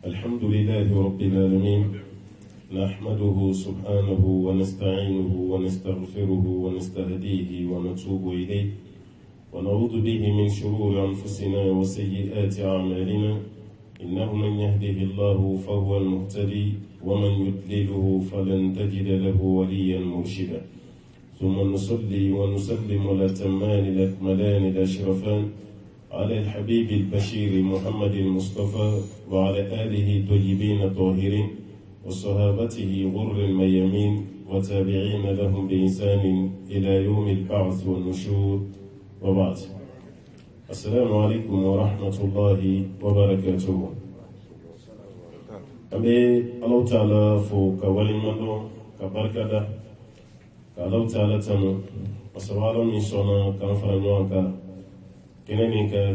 الحمد لله رب العالمين نحمده سبحانه ونستعينه ونستغفره ونستهديه ونتوب إليه ونعوذ به من شرور أنفسنا وسيئات أعمالنا إنه من يهده الله فهو المهتدي ومن يضلله فلن تجد له وليا مرشدا ثم نصلي ونسلم الأتمان الأكملان الأشرفان على الحبيب البشير محمد المصطفى وعلى آله طيبين الطاهرين وصحابته غر الميامين وتابعين لهم بإحسان إلى يوم البعث والنشور وبعد. السلام عليكم ورحمة الله وبركاته. أبي الله تعالى فوق ولمنه كبركة كالله تعالى تنو وسوالا من سونا كنفرنوانك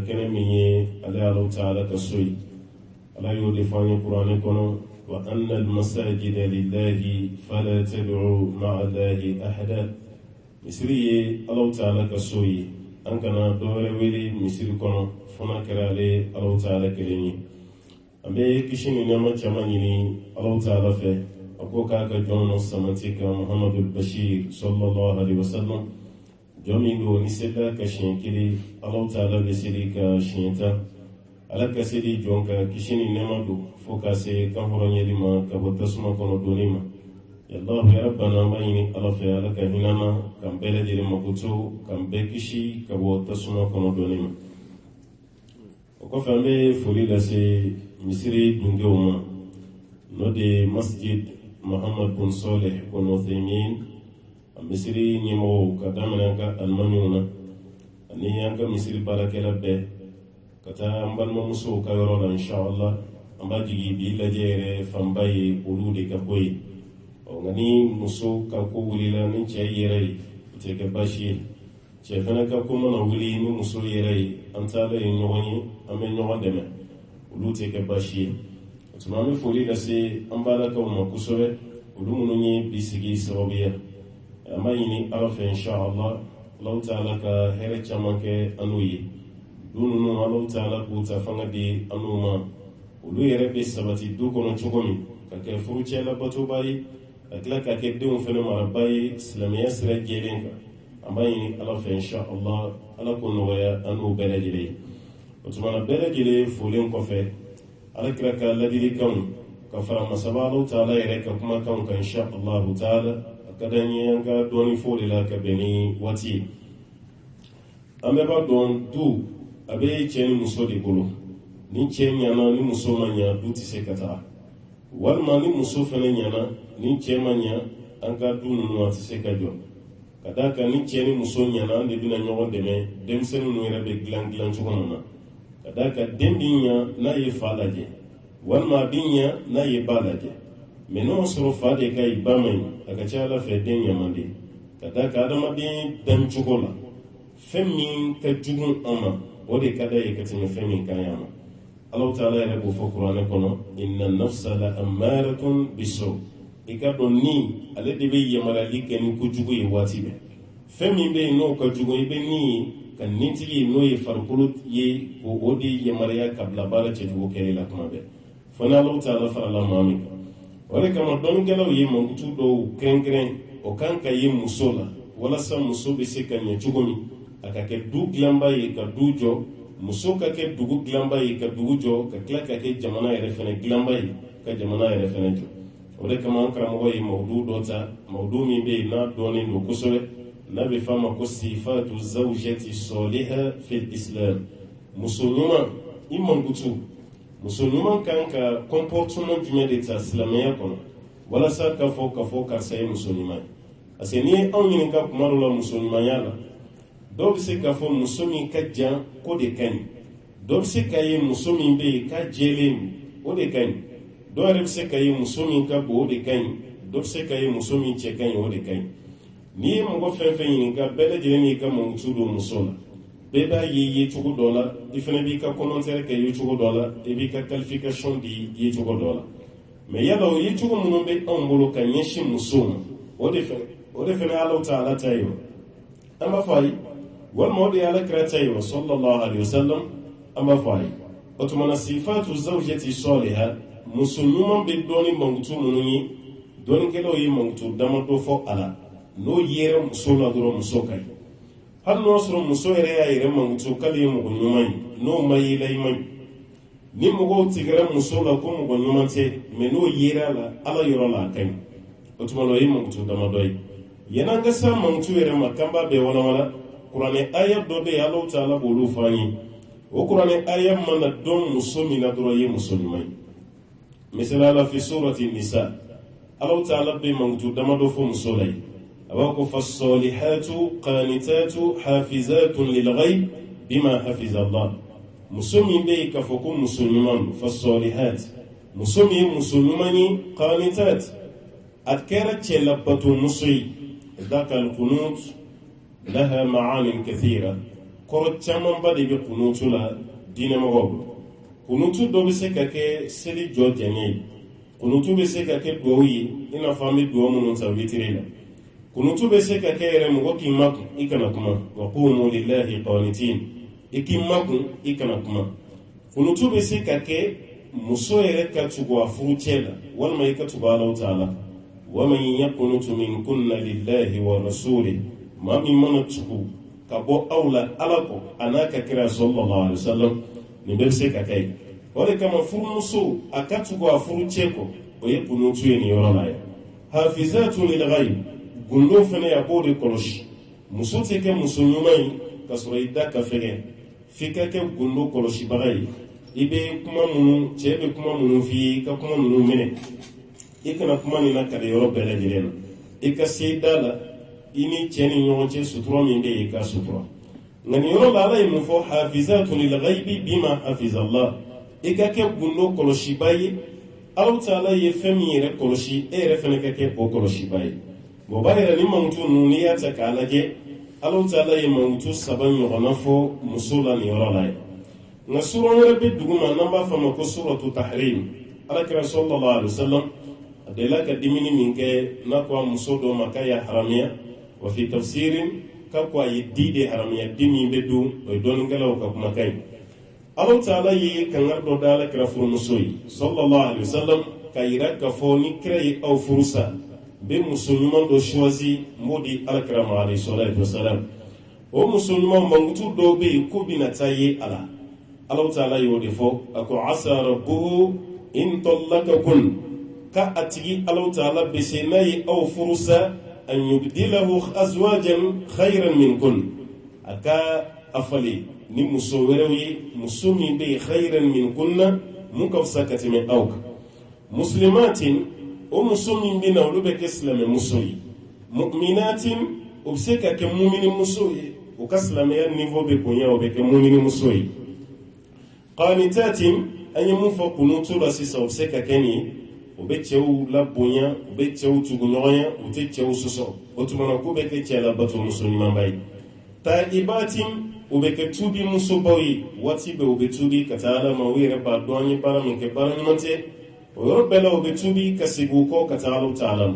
كنمي على الله تعالى كسوي على يودفاني قرآن كنو وأن المساجد لله فلا تدعوا مع الله أحدا misiri ye alaw taala ka so ye an kana dɔwɛrɛ wele misiri kɔnɔ fana kɛra ale alaw taala kelen ye an bɛ kisi ni nɛɛma caman ɲini alaw taala fɛ a ko k'a ka jɔn nɔ samati ka muhamadu bashir sallallahu alaihi wasallam jɔn min don ni sela ka siɲɛ kelen alaw taala bɛ seli ka siɲɛ tan ala ka seli jɔn ka kisi ni nɛɛma don fo ka se kan hɔrɔnyɛli ma ka bɔ tasuma kɔnɔ donni ma Allah ya rabbana bayni alafa alaka hinama kan bele dire makuto kan bekishi kabo tasuma kono donima ko fambe foli la se misri dungewma no de masjid Muhammad bin Saleh bin Uthaymin misri nyimo kadamana ka almanuna ani yanga misri barakela be kata mbal mo muso ka yoro la inshallah amba jigi bi la jere fambaye ulude ka koyi ngani muso ka ko wulila ni cɛ yɛrɛ ye o tɛ kɛ baasi ye cɛ fana ka ko mana wuli ni muso yɛrɛ ye an taala ye ɲɔgɔn ye an bɛ ɲɔgɔn dɛmɛ olu tɛ kɛ baasi ye o tuma an bɛ foli lase an balakaw ma kosɛbɛ olu minnu ye bi sigi sababuya an b'a ɲini ala fɛ inshallah Allahu taala ka hɛrɛ caman kɛ an n'u ye du ninnu Allahu taala k'u ta fanga di an n'u ma olu yɛrɛ bɛ sabati du kɔnɔ cogo min ka kɛ furucɛla batoba ye a tila ka kɛ denw fana maraba ye silamɛya sira jɛlen kan an b'a ɲini ala fɛ inshallah ala ko nɔgɔya an n'u bɛɛ lajɛlen ye o tuma na bɛɛ lajɛlen folen kɔfɛ ala kira ka ladilikanw ka fara masaba Allahu taala yɛrɛ ka kumakanw kan inshallah taala a ka d'an ye an ka dɔɔni fɔ o de la ka bɛn ni waati ye an bɛɛ b'a dɔn du a bɛ cɛ ni muso de bolo ni cɛ ɲana ni muso ma ɲa du tɛ se ka taa walima ni muso fana ɲana ni cɛ ma ɲa an ka du ninnu a tɛ se ka jɔ ka d'a kan ni cɛ ni muso ɲana an de bɛna ɲɔgɔn dɛmɛ denmisɛnnin ninnu yɛrɛ bɛ dilan cogo min na ka d'a kan den bɛ ɲa n'a ye fa lajɛ walima a bɛ ɲa n'a ye ba lajɛ mɛ n'o sɔrɔ fa de ka ɲi ba ma ɲi a ka ca ala fɛ den ɲa man di ka d'a kan adamaden dan cogo la fɛn min ka jugu an ma o de ka d'a ye ka tɛmɛ fɛn min ka ɲi a ma Allahu taala yɛrɛ b'o fɔ kuranɛ kɔnɔ inna nafsa la ammaratun biso i ka dɔn ni ale de bɛ yamarali kɛ ni kojugu ye waati bɛɛ fɛn min bɛ yen n'o ka jugu i bɛ ni ye ka nitigi n'o ye farikolo ye ko o de yamaruya ka bila baara cɛjugu kɛlɛ la kuma bɛɛ fo ni Allahu taala farala maa min kan o de kama dɔnnikɛlaw ye mankutu dɔw kɛrɛnkɛrɛn o kan ka ye muso la walasa muso bɛ se ka ɲɛ cogo min a ka kɛ du dilanba ye ka du jɔ muso ka kɛ dugu dilanba ye ka dugu jɔ ka tila ka kɛ jamana yɛrɛ fɛnɛ dilanba ye ka jamana yɛrɛ fɛnɛ jɔ o de kama an karamɔgɔ ye mawudu dɔ ta mawudu min bɛ yen n'a dɔnnen don kosɛbɛ n'a bɛ f'a ma ko sifatu zawjati saliha fil islam muso ɲuman i mankutu muso ɲuman kan ka comportement jumɛn de ta silamɛya kɔnɔ walasa ka fɔ karisa ye muso ɲuman ye parce que n'i ye anw ɲininka kuma dɔ la muso ɲumanya la dɔw bɛ se k'a fɔ muso min ka jan ko de ka ɲi dɔw bɛ se k'a ye muso min bɛ yen ka jɛlen o de ka ɲi dɔw yɛrɛ bɛ se k'a ye muso min ka bon o de ka ɲi dɔw bɛ se k'a ye muso min cɛ ka ɲi o de ka ɲi n'i ye mɔgɔ fɛn fɛn ɲininka bɛɛ lajɛlen y'i ka mankutu don muso la bɛɛ b'a ye cogo dɔ la i fana b'i ka commentaire kɛ ye cogo dɔ la i b'i ka qualification di ye cogo dɔ la mɛ yala o ye cogo minnu bɛ anw bolo ka ɲɛsin musow ma o de fɛnɛ Allahu taala ta ye an b'a fɔ a ye walima o de ye alakira ta ye sallallahu alaihi wasallam an b'a fɔ a ye otumana sifatu zawjati salihah musulman be doni mangutu mununi doni kelo yi mangutu damato fo ala no yere musola duro musokai har no soro muso yere ya yere mangutu kali mu nyumai no mai lay mai ni mugo tigara musola ko mu nyumante me no yere ala yoro la kai otumana yi mangutu damadoi yana ga sa mangutu yere makamba be wala qur'ani ayat do be Allah ta'ala bolu fani o qur'ani ayat man don musumina duro yi musulmai مثلا في سورة النساء الله تعالى بموجود دمدو فم سولي أوقف فالصالحات قانتات حافظات للغيب بما حفظ الله مسلمين بيك فكم مسلمان فالصالحات مسلمين قانتات أذكرت لبتو مصري ذاك القنوت لها معاني كثيرة قرأت تمام بدي بقنوت لا دين مغوب kunutu do be se ka ke seli jo janye kunutu be se ka ke doyi ina fami do mun sa witirila kunutu be se ka ke ere mo ki mak ikana kuma wa qumu lillahi qanitin ikimaku ikana kuma kunutu be se ka ke muso ere ka tugo afuruchela wal mai ka tugo Allah ta'ala wa man yaqunutu min kunna lillahi wa rasulihi ma min manatuku ka bo aula alako anaka kira sallallahu alaihi wasallam ni bel se ka kai wale kama furmuso akatugo afuru cheko oye kunutu ni yorala ya hafizatu lil ghaib gundo fene ya bode koloshi muso teke muso nyumai kasura idaka fege fika ke gundo koloshi bagai ibe kuma munu chebe kuma munu fi ka kuma munu mene ikana kuma ni nakade yoro bele jirena ika seidala ini cheni nyonche sutura minde ika sutura ngani yoro la imu fo hafizatu lil ghaibi bima hafiz Allah ikake gundo koloshi bayi Allah Ta'ala ye femi yere koloshi ere fene kake o koloshi bayi bo bayira ni mangutu nuniya ta kalaje Allah Ta'ala ye mangutu saban yogona fo musula ni yoro la na sura rabbi duguma namba fama ko suratu tahrim alakira sallallahu alaihi wasallam adela ka dimini minke na ko musodo makaya haramiya wa fi tafsirin kakwa yidide haramiya dimi bedu o don ngalaw ka kuma kai Allah Ta'ala yi kangar do dala kira furu musoyi sallallahu alaihi wasallam kayira ka foni krai au furusa be musulman do choisi modi alakira alayhi salatu wasalam o musulman mangutu do be ko binataye ala Allah Ta'ala yi odefo ako asa rabbuhu in tallaqakun ka atigi Allah Ta'ala be senayi au furusa an yubdilahu azwajan khayran minkun aka afali ni muso werewi musumi be khayran minkunna mukafsakati min awk muslimatin o musumi be na ulube keslame musoyi mu'minatin ubseka ke mu'mini musoyi o kaslame ya niveau be konya o be ke mu'mini musoyi qanitatin an yamufa kunutu rasisa ubseka keni obe chew la bonya obe chew tugunyoya ote chew soso otumana ko be ke chela batu musulman bay taibatin obe ke tubi musoboyi wati be obe tubi katala mawire ba donyi para minke para nyante o bela obe tubi kasigu ko katala ta'ala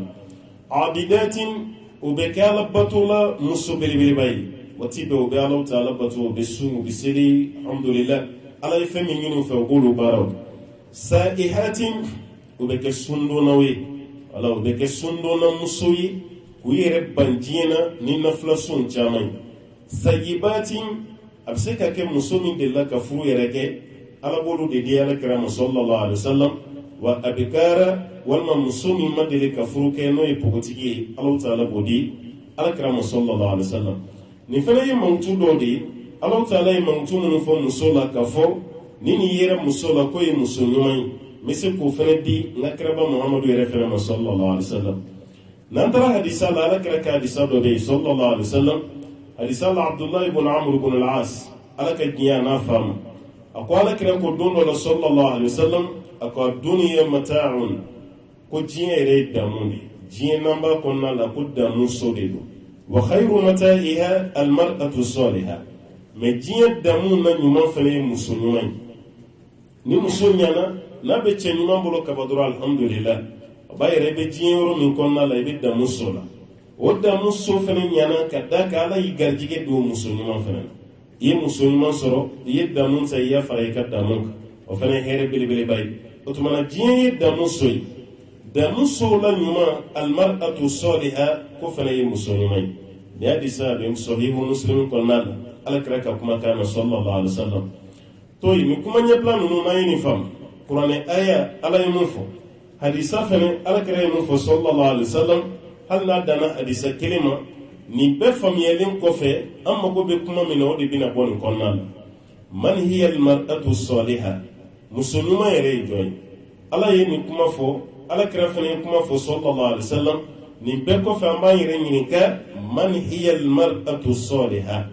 abidatin obe kala batula musobili bay wati be obe Allah ta'ala batu obe sumu bisiri alhamdulillah ala ifemi nyunu fa qulu barad saihatin ubeke sundo nawe ala ubeke sundo na musoyi kuyere banjina ni naflasun chamai sayibatin abseka ke musomi de la kafuru yereke ala bolu de dia la kram sallallahu alaihi wasallam wa abikara wal musomi madele kafuru ke no ipogotigi ala taala bodi ala kram sallallahu alaihi wasallam ni fana ye mangtu dodi ala taala ye mangtu mun fo musola kafo nini yere musola ko ye musulmai misi ko fana di nakraba muhammadu yere fana sallallahu alaihi wasallam nantara hadisa la alakra ka hadisa do be sallallahu alaihi wasallam hadisa la abdullah ibn amr ibn al-as alaka giya na fam aqwala kira ko dondo la sallallahu alaihi wasallam aqwa dunya mata'un ko jiere damuni jiye namba konna la ko damu sodedo wa khayru mata'iha al-mar'atu salihah me jiye damu na nyuma fana musulman ni musulmana na be chenyuma bolo kabadura alhamdulillah bayre be jinyoro min konna la be da musola o da muso fene nyana kadaka ala yigarjige do musulman fene yi musulman soro yi da mun sai ya fara ka da mun o fana here bele bay o tumana jiye da musoy da muso la nyuma almar'atu salihah ko fana yi muso nyumai ya disa be sahihu muslim ko nal alakraka kuma kana sallallahu alaihi wasallam to yi kuma nya plan no na yini fam qur'ane aya ala yimufo hadisa fana alakra yimufo sallallahu alaihi wasallam hal na dana hadisa kelima ni be famiyelin kofe amma ko be kuma mina o de bina bon ko nal man hiya almar'atu salihah musuluma yere joy ala yini kuma fo ala krafani kuma fo sallallahu alaihi wasallam ni be ko fa ma yere nyini ka man hiya almar'atu salihah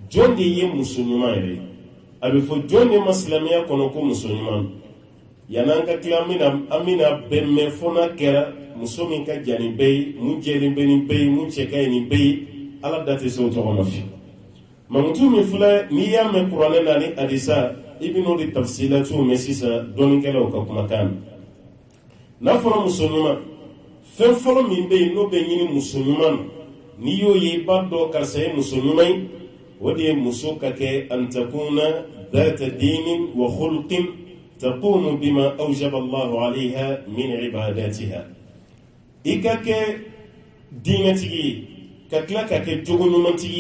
jonde ye musuluma yere abi fo jonde maslamiya kono ko musulman yananga klamina amina bemme fona kera musomin ka jani bey mu jeli beni bey mu chekay ni bey ala date so to ono fi mamutu mi fula ni ya me qur'ana nani hadisa ibnu di tafsilatu mesisa don kala ko kuma kan na foro musulman fen foro min bey no be nyini musulman ni yo yi baddo karse musulman wadi musuka ke an takuna ذات دين وخلق تقوم بما أوجب الله عليها من عباداتها إكاك دينتي ككلاك كجوغن منتي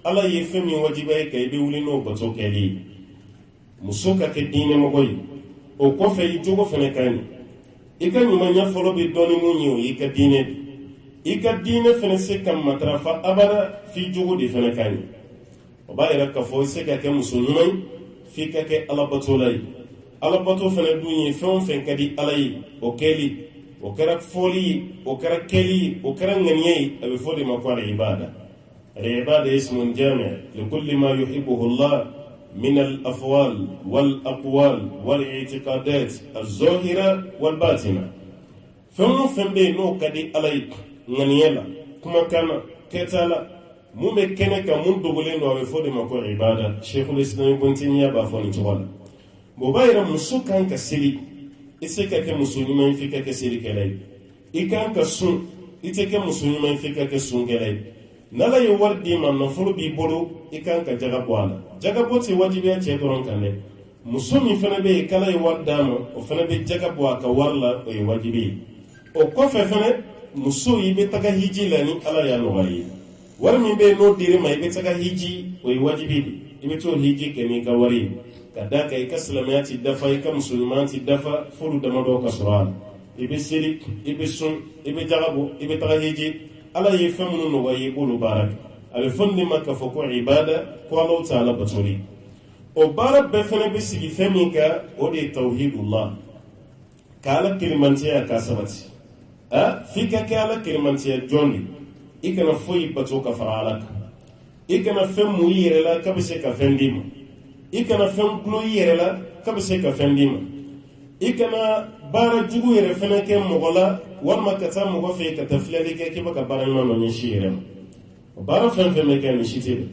الله يفهم واجبائك يبيولينو بتوكلي مسوكا كدين مغوي او كوفي جوغو فنكاني إكا نمان يفلو بدوني مونيو إكا دين فنسكا مترفا أبدا في جوغو دي فنكاني وبايرا كفو سكا كمسلمين fika ke alabato lay alabato fana dunye fen fen kadi alay o keli o kara foli o kara keli o kara ngani abi foli ma ko ibada العبادة اسم جامع لكل ما يحبه الله من الأفوال والأقوال والاعتقادات الظاهرة والباطنة فمن بي نو كدي عليك نانيلا كما كان كتالا مومي كنك من دوغلين وفود ما كو عبادة شيخ الإسلام ابن تيمية بافوني تقول مبايرا مسو كان كسيري إسيكا كمسلمين فيكا كسيري كلاي إكان كسون إتكا مسلمين فيكا كسون كلاي nala ye war di man nafolo bi bolo ikan ka jaga bwala jaga boti wajibi ya che doron kanne musumi fana be kala ye war dama o fana be jaga bwa ka warla o ye wajibi o ko fe fana muso yi be taga hiji lani ala ya no wayi war mi be no dire mai be taga hiji o ye wajibi ibe to hiji ke mi ka wari kada kai ka salamati dafa ka musulmanti dafa fulu da mado ka suran ibe sirik ibe sun ibe jagabo ibe taga hiji ala ye femunu no waye bulu barak ale fondi makka foko ibada ko Allah ta'ala baturi o barak be fene be sigi feminka o de tauhidullah kala kilimantiya ka sabati fika kala kilimantiya jondi ikana foyi bato ka faralak ikana femu yirela kabise ka fendima ikana fem glo yirela kabise ka fendima ikana bara jugu yere fene ke mogola walma kata mogo fe ka taflali ke ke baka bara no no shire bara fen fe me ke ni shite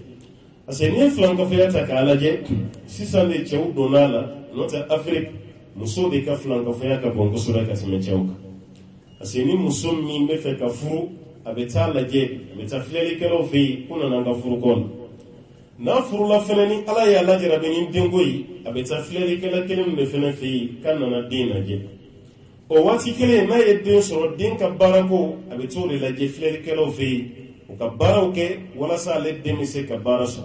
aseni flan ko fe ta kala je sisande chew donala nota afrique muso de ka flan ko fe ka bongo sura ka seme chewka aseni muso mi me fe ka furu abeta la je me taflali ke lo fe kuna nanga furu kon na furu la fene ni ala ya la jara benin dengoyi abeta taflali ke la kelim me fene fe kan na dina je o wati kele na ye den soro den ka barako abe to le la jefleri kelo fe o ka baraw ke wala sa le den se ka baraso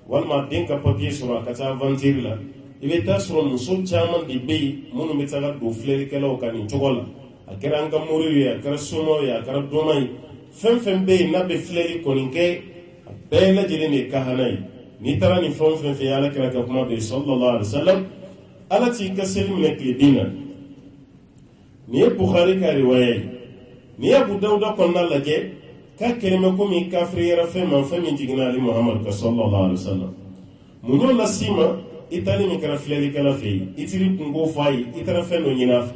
walma den ka papier soro ka ta aventure la ibe ta soro muso chaman di be munu metaga do fleri kelo ka ni togola akera anga mori ya kara somo ya kara domai fem be na be fleri koninke be la jere ne ka hanai ni tara ni fem fe ala kara ka kuma be sallallahu alaihi wasallam alati ka selim ne ke dina ni Bukhari ka riwaya ni Abu Dawud ko na laje ka kelme ko mi kafri yara fe man fa mi jigna ali Muhammad sallallahu alaihi wasallam munyo la sima itali mi kara fleli kala fe itiri kungo fai itara fe no nyina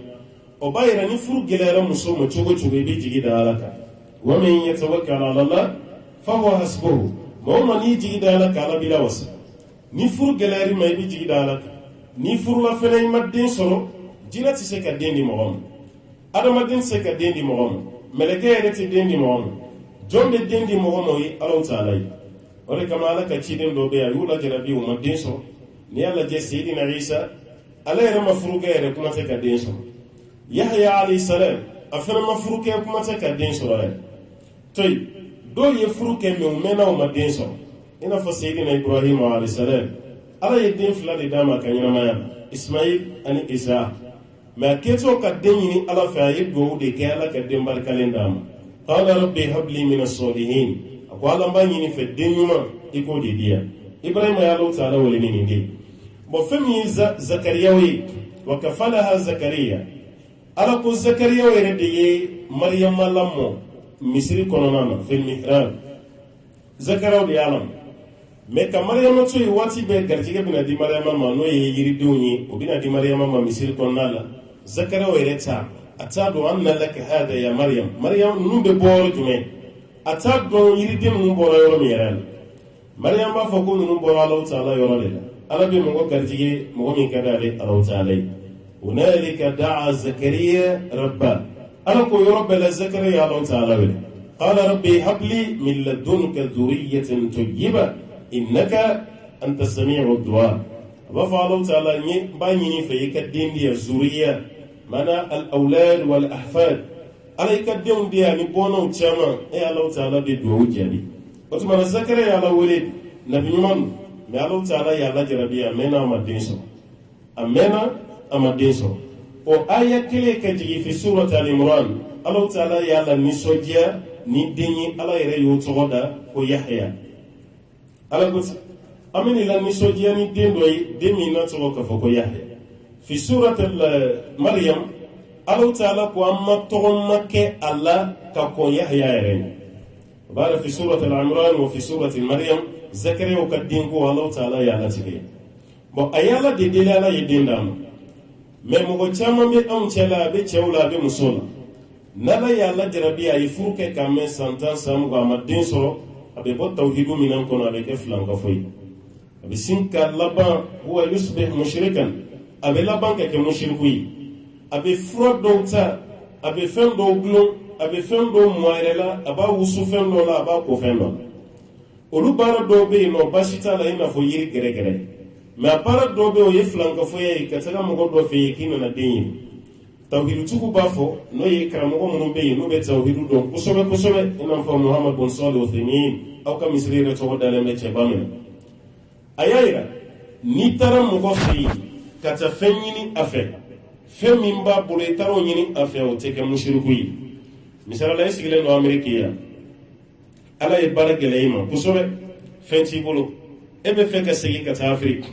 o bayra ni furu gelera muso mo chogo chogo be jigida alaka wa man yatawakkal ala Allah fa huwa hasbuhu mo man jigida alaka ala bila wasa ni furu geleri may be jigida alaka ni furu la fe nay madin solo jinati se ka dendi mo adamaden se ka dendi mogom meleke yere dendi mogom jombe dendi mogom yi Allah ta'ala ore kama ala ka chiden do be ayula jarabi umma denso ni ala je sayidina Isa ala yɛrɛ ma furu kɛ yɛrɛ kuma tɛ ka den sɔrɔ Yahya alayhi salam a fana ma furu kɛ kuma tɛ ka den sɔrɔ yɛrɛ toyi dɔw ye furu kɛ mais u mɛnna u ma den sɔrɔ i n'a fɔ Seydina Ibrahim alayhi salam ala ye den fila de d'a ma ka ɲɛnamaya Ismail ani Isa mais a kɛtɔ ka den ɲini ala fɛ a ye duwawu de kɛ ala ka den barikalen d'a ma qala rabbi habli min as-salihin a ko ala b'a ɲini fɛ den ɲuman i k'o de di yan Ibrahim ya Allah ta'ala wale ni nin den bon fɛn min ye Zakariya ye wa kafalaha Zakariya ala ko Zakariya yɛrɛ de ye Maryama lamɔ misiri kɔnɔna na fil mihrab Zakariya de y'a lamɔ mais ka Maryama to ye waati bɛɛ garijɛgɛ bɛna di Maryama ma n'o ye yiridenw ye o bɛna di Maryama ma misiri kɔnɔna la Zakariya yɛrɛ ta a t'a dɔn anna laka hada ya Maryam ninnu bɛ bɔ yɔrɔ jumɛn a t'a dɔn yiriden ninnu bɔra yɔrɔ min yɛrɛ la Maryam b'a fɔ ko ninnu bɔra Alahu Ta'ala yɔrɔ de la ala bɛ mɔgɔ garijɛgɛ mɔgɔ min ka d'ale Alahu Ta'ala ye hunalika da'a Zakariya rabba ala ko yɔrɔ bɛɛ la Zakariya ya Alahu Ta'ala wele qala rabbi habli min ladunka dhurriyyatan tayyiba innaka anta sami'u du'a a b'a fɔ Alahu Ta'ala n b'a ɲini fɛ i ka den di yan zuriya mana al-awlad wal-ahfad ala i ka denw di yan ni bɔnnaw caman Alahu Ta'ala bɛ duwawu jaabi o tuma na Zakariya ya Ala wele nabi ɲuman mais Alahu Ta'ala y'a lajarabi a mɛnna a ma den sɔrɔ a mɛnna a ma den sɔrɔ o aya kelen ka jigin fi surat al-Imran Alahu Ta'ala y'a la nisɔndiya ni den ye ala yɛrɛ y'o tɔgɔ da ko Yahya ala ko an bɛ nin la nisɔndiya ni den dɔ ye den min na tɔgɔ ka fɔ ko Yahya fi surat Maryam Alahu Ta'ala ko an ma tɔgɔ ma kɛ a la ka kɔn Yahya yɛrɛ ye بعد في سورة العمران وفي سورة مريم Zakariya ka den ko Alahu Ta'ala y'a latigɛ bon a y'a de deli ala ye den d'a ma mais mɔgɔ caman bɛ anw cɛ la a bɛ cɛw la a bɛ muso la n'ala y'a lajarabi a ye furu kɛ ka mɛn san 10 san 20 a ma den sɔrɔ a bɛ bɔ tawhidu minan kɔnɔ a bɛ kɛ filankafo ye a bɛ sin ka laban huwa yusbih mushrikan a bɛ laban ka kɛ mushriku ye a bɛ fura dɔw ta a bɛ fɛn dɔw gulon a bɛ fɛn dɔw mɔ a yɛrɛ la a b'a wusu fɛn dɔw la a b'a ko fɛn dɔ la olu baara dɔw bɛ yen nɔ baasi t'a la i n'a fɔ yiri gɛrɛgɛrɛ mais a baara dɔw bɛ yen o ye filankafoya ye ka taga mɔgɔ dɔ fɛ yen k'i nana den ye tawhidutigiw b'a fɔ n'o ye karamɔgɔ minnu bɛ yen n'u bɛ tawhidu dɔn kosɛbɛ kosɛbɛ i n'a fɔ Muhammad bin Salih Uthaymin aw ka misiri yɛrɛ tɔgɔ dalen bɛ cɛba min a y'a yira n'i taara mɔgɔ fɛ yen ka taa fɛn ɲini a fɛ fɛn min b'a bolo i taara o ɲini a fɛ o tɛ kɛ mushriku ye misalila i sigilen don Ameriki yan ala ye baara gɛlɛya i ma kosɛbɛ fɛn t'i bolo e bɛ fɛ ka segin ka taa Afiriki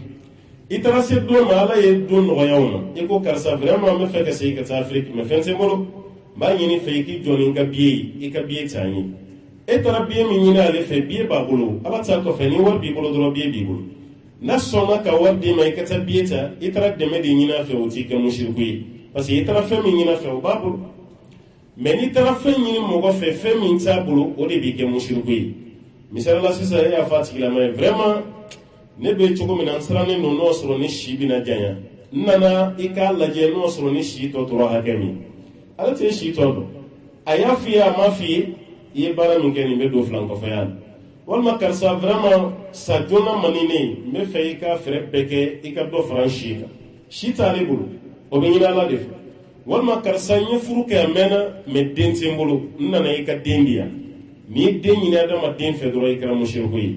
i taara se don ma ala ye don nɔgɔya o ma i ko karisa vraiment n bɛ fɛ ka segin ka taa Afiriki mais fɛn t'i bolo n b'a ɲini fɛ i k'i jɔ ni n ka billet ye i ka billet t'an ye e taara billet min ɲini ale fɛ billet b'a bolo ala t'a kɔfɛ ni wari b'i bolo dɔrɔn billet b'i bolo n'a sɔnna ka wari d'i ma i ka taa billet ta i taara dɛmɛ de ɲini a fɛ o t'i kɛ mushriku ye parce que i taara fɛn min ɲini a fɛ o b'a bolo mais n'i taara fɛn ɲini mɔgɔ fɛ fɛn min t'a bolo o de b'i kɛ mushriku ye misalila sisan e y'a fɔ a tigilama ye vraiment ne bɛ cogo min na n sirannen don n'o sɔrɔ ni si bɛna janya n nana i k'a lajɛ n'o sɔrɔ ni si tɔ tora hakɛ min ale tɛ si tɔ dɔn a y'a f'i ye a ma f'i ye i ye baara min kɛ nin bɛ don filankɔfɛya la walima karisa vraiment sa joona man di ne ye n bɛ fɛ i ka fɛɛrɛ bɛɛ kɛ i ka dɔ fara n si kan si t'ale bolo o bɛ ɲini ala de fɛ walima karisa n ye furu kɛ a mɛnna mais den tɛ n bolo n nana i ka den di yan n'i ye den ɲini adamaden fɛ dɔrɔn i kɛra mushriku ye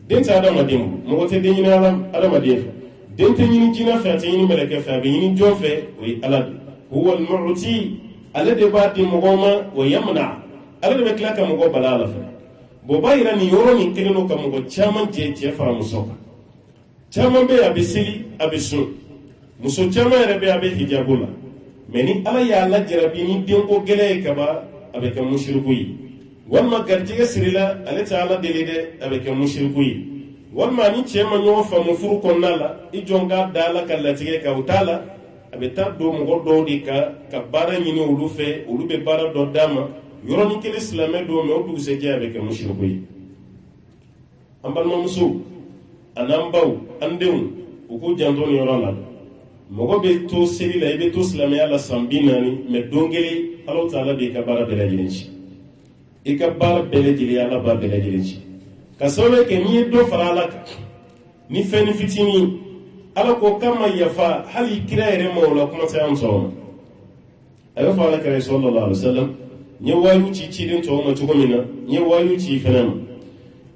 den tɛ adamaden bolo mɔgɔ tɛ den ɲini adamaden fɛ den tɛ ɲini jinɛ fɛ a tɛ ɲini mɛlɛkɛ fɛ a bɛ ɲini jɔn fɛ o ye ala de huwa al-mu'ti ale de b'a di mɔgɔw ma wa yamna ale de bɛ tila ka mɔgɔ bala ala fɛ bon b'a yira nin yɔrɔ nin kelen don ka mɔgɔ caman jɛ cɛ fara muso kan caman bɛ yen a bɛ seli a bɛ sun muso caman yɛrɛ bɛ yen a bɛ hijabu la mais ni ala y'a lajarabi ni denko gɛlɛya ye kaba a bɛ kɛ mushriku ye walima garijɛgɛ sirila ale tɛ ala deli dɛ a bɛ kɛ mushriku ye walima ni cɛ ma ɲɔgɔn faamu furu kɔnɔna la i jɔn k'a da ala ka latigɛ kan o t'a la a bɛ taa don mɔgɔ dɔw de ka baara ɲini olu fɛ olu bɛ baara dɔ d'a ma yɔrɔnin kelen silamɛ don mais o dugusɛjɛ a bɛ kɛ mushriku ye an balimamusow a n'an baw an denw u k'u janto nin yɔrɔ la mɔgɔ bɛ to seli la i bɛ to silamɛya la san 40 mais don kelen Alahu Ta'ala b'i ka baara bɛɛ lajɛlen ci i ka baara bɛɛ lajɛlen ala b'a bɛɛ lajɛlen ci ka sababu kɛ n'i ye dɔ fara ala kan ni fɛn ni fitinin ala ko kama yafa hali kira yɛrɛ ma o la kuma tɛ an sɔrɔ a bɛ fɔ ala kɛra sallallahu alaihi wasallam n ye wayu ci ciden tɔw ma cogo min na n ye wayu ci fɛnɛ ma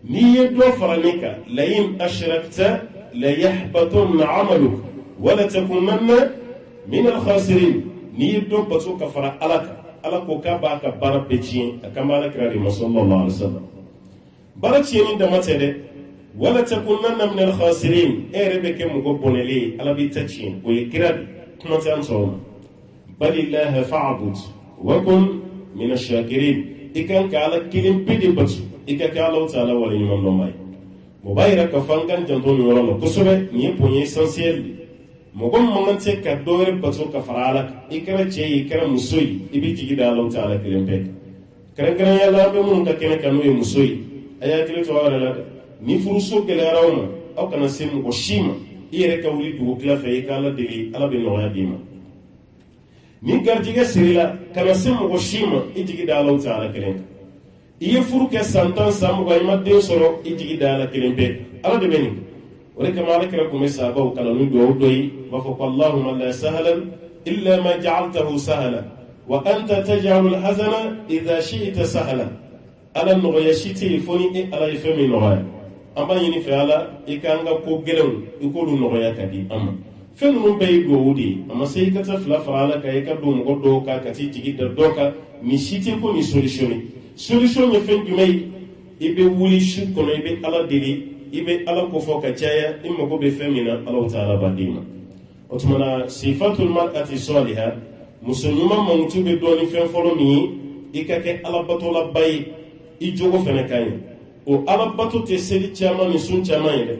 n'i ye dɔ fara ne kan la in ashrakta la yahbatunna amaluk wala takunanna min al-khasirin n'i ye dɔ bato ka fara ala kan ala ko k'a b'a ka baara bɛɛ tiɲɛ a kan b'a ala kɛra de ma sallallahu alaihi wasallam baara tiɲɛni dama tɛ dɛ wala takunanna min al-khasirin e yɛrɛ bɛ kɛ mɔgɔ bɔnɛlen ye ala b'i ta tiɲɛ o ye kira de kuma tɛ an sɔrɔ ma balillaha fa'bud wa kun min ash-shakirin i kan ka ala kelen pe de batu i ka kɛ ala ta'ala wale ɲuman dɔn ba ye o b'a yira ka fɔ an kan janto nin yɔrɔ la kosɛbɛ nin ye point essentiel de mɔgɔ min man tɛ ka dɔ wɛrɛ bato ka fara ala kan i kɛra cɛ ye i kɛra muso ye i b'i jigi da ala ta'ala kelen pe kɛrɛnkɛrɛnya la an bɛ minnu ka kɛnɛ kan n'o ye muso ye a y'a hakili to aw yɛrɛ la dɛ ni furuso gɛlɛyara aw ma aw kana se mɔgɔ si ma i yɛrɛ ka wuli dugu tila fɛ i ka ala deli ala bɛ nɔgɔya d'i ma ni garijɛgɛ sirila kana se mɔgɔ si ma i jigi da ala ta'ala kelen kan i ye furu kɛ san 10 san 20 i ma den sɔrɔ i jigi da ala kelen bɛɛ ala de bɛ nin o de kama ala kɛra kun bɛ sahabaw kalan ni duwawu dɔ ye b'a fɔ ko allahumma la sahlan illa ma ja'altahu sahlan wa anta taj'alu al-hazana idha shi'ta sahlan ala nɔgɔya si tɛ yen fo ni e ala ye fɛn min nɔgɔya an b'a ɲini fɛ ala i k'an ka ko gɛlɛnw i k'olu nɔgɔya ka di an ma fɛn ninnu bɛɛ ye duwawu de ye a ma se i ka taa fila fara ala kan i ka don mɔgɔ dɔw kan ka t'i jigi da dɔ kan nin si tɛ ko nin solution ye fɛn jumɛn ye i bɛ wuli su kɔnɔ i bɛ ala deli i bɛ ala kofɔ ka caya i mago bɛ fɛn min na ala ta'ala b'a d'i ma o tuma na sifatul mar'ati saliha muso ɲuman mankutu bɛ dɔn ni fɛn fɔlɔ min ye i ka kɛ alabatolaba ye i jogo fɛnɛ ka ɲi o alabato tɛ seli caman ni sun caman ye dɛ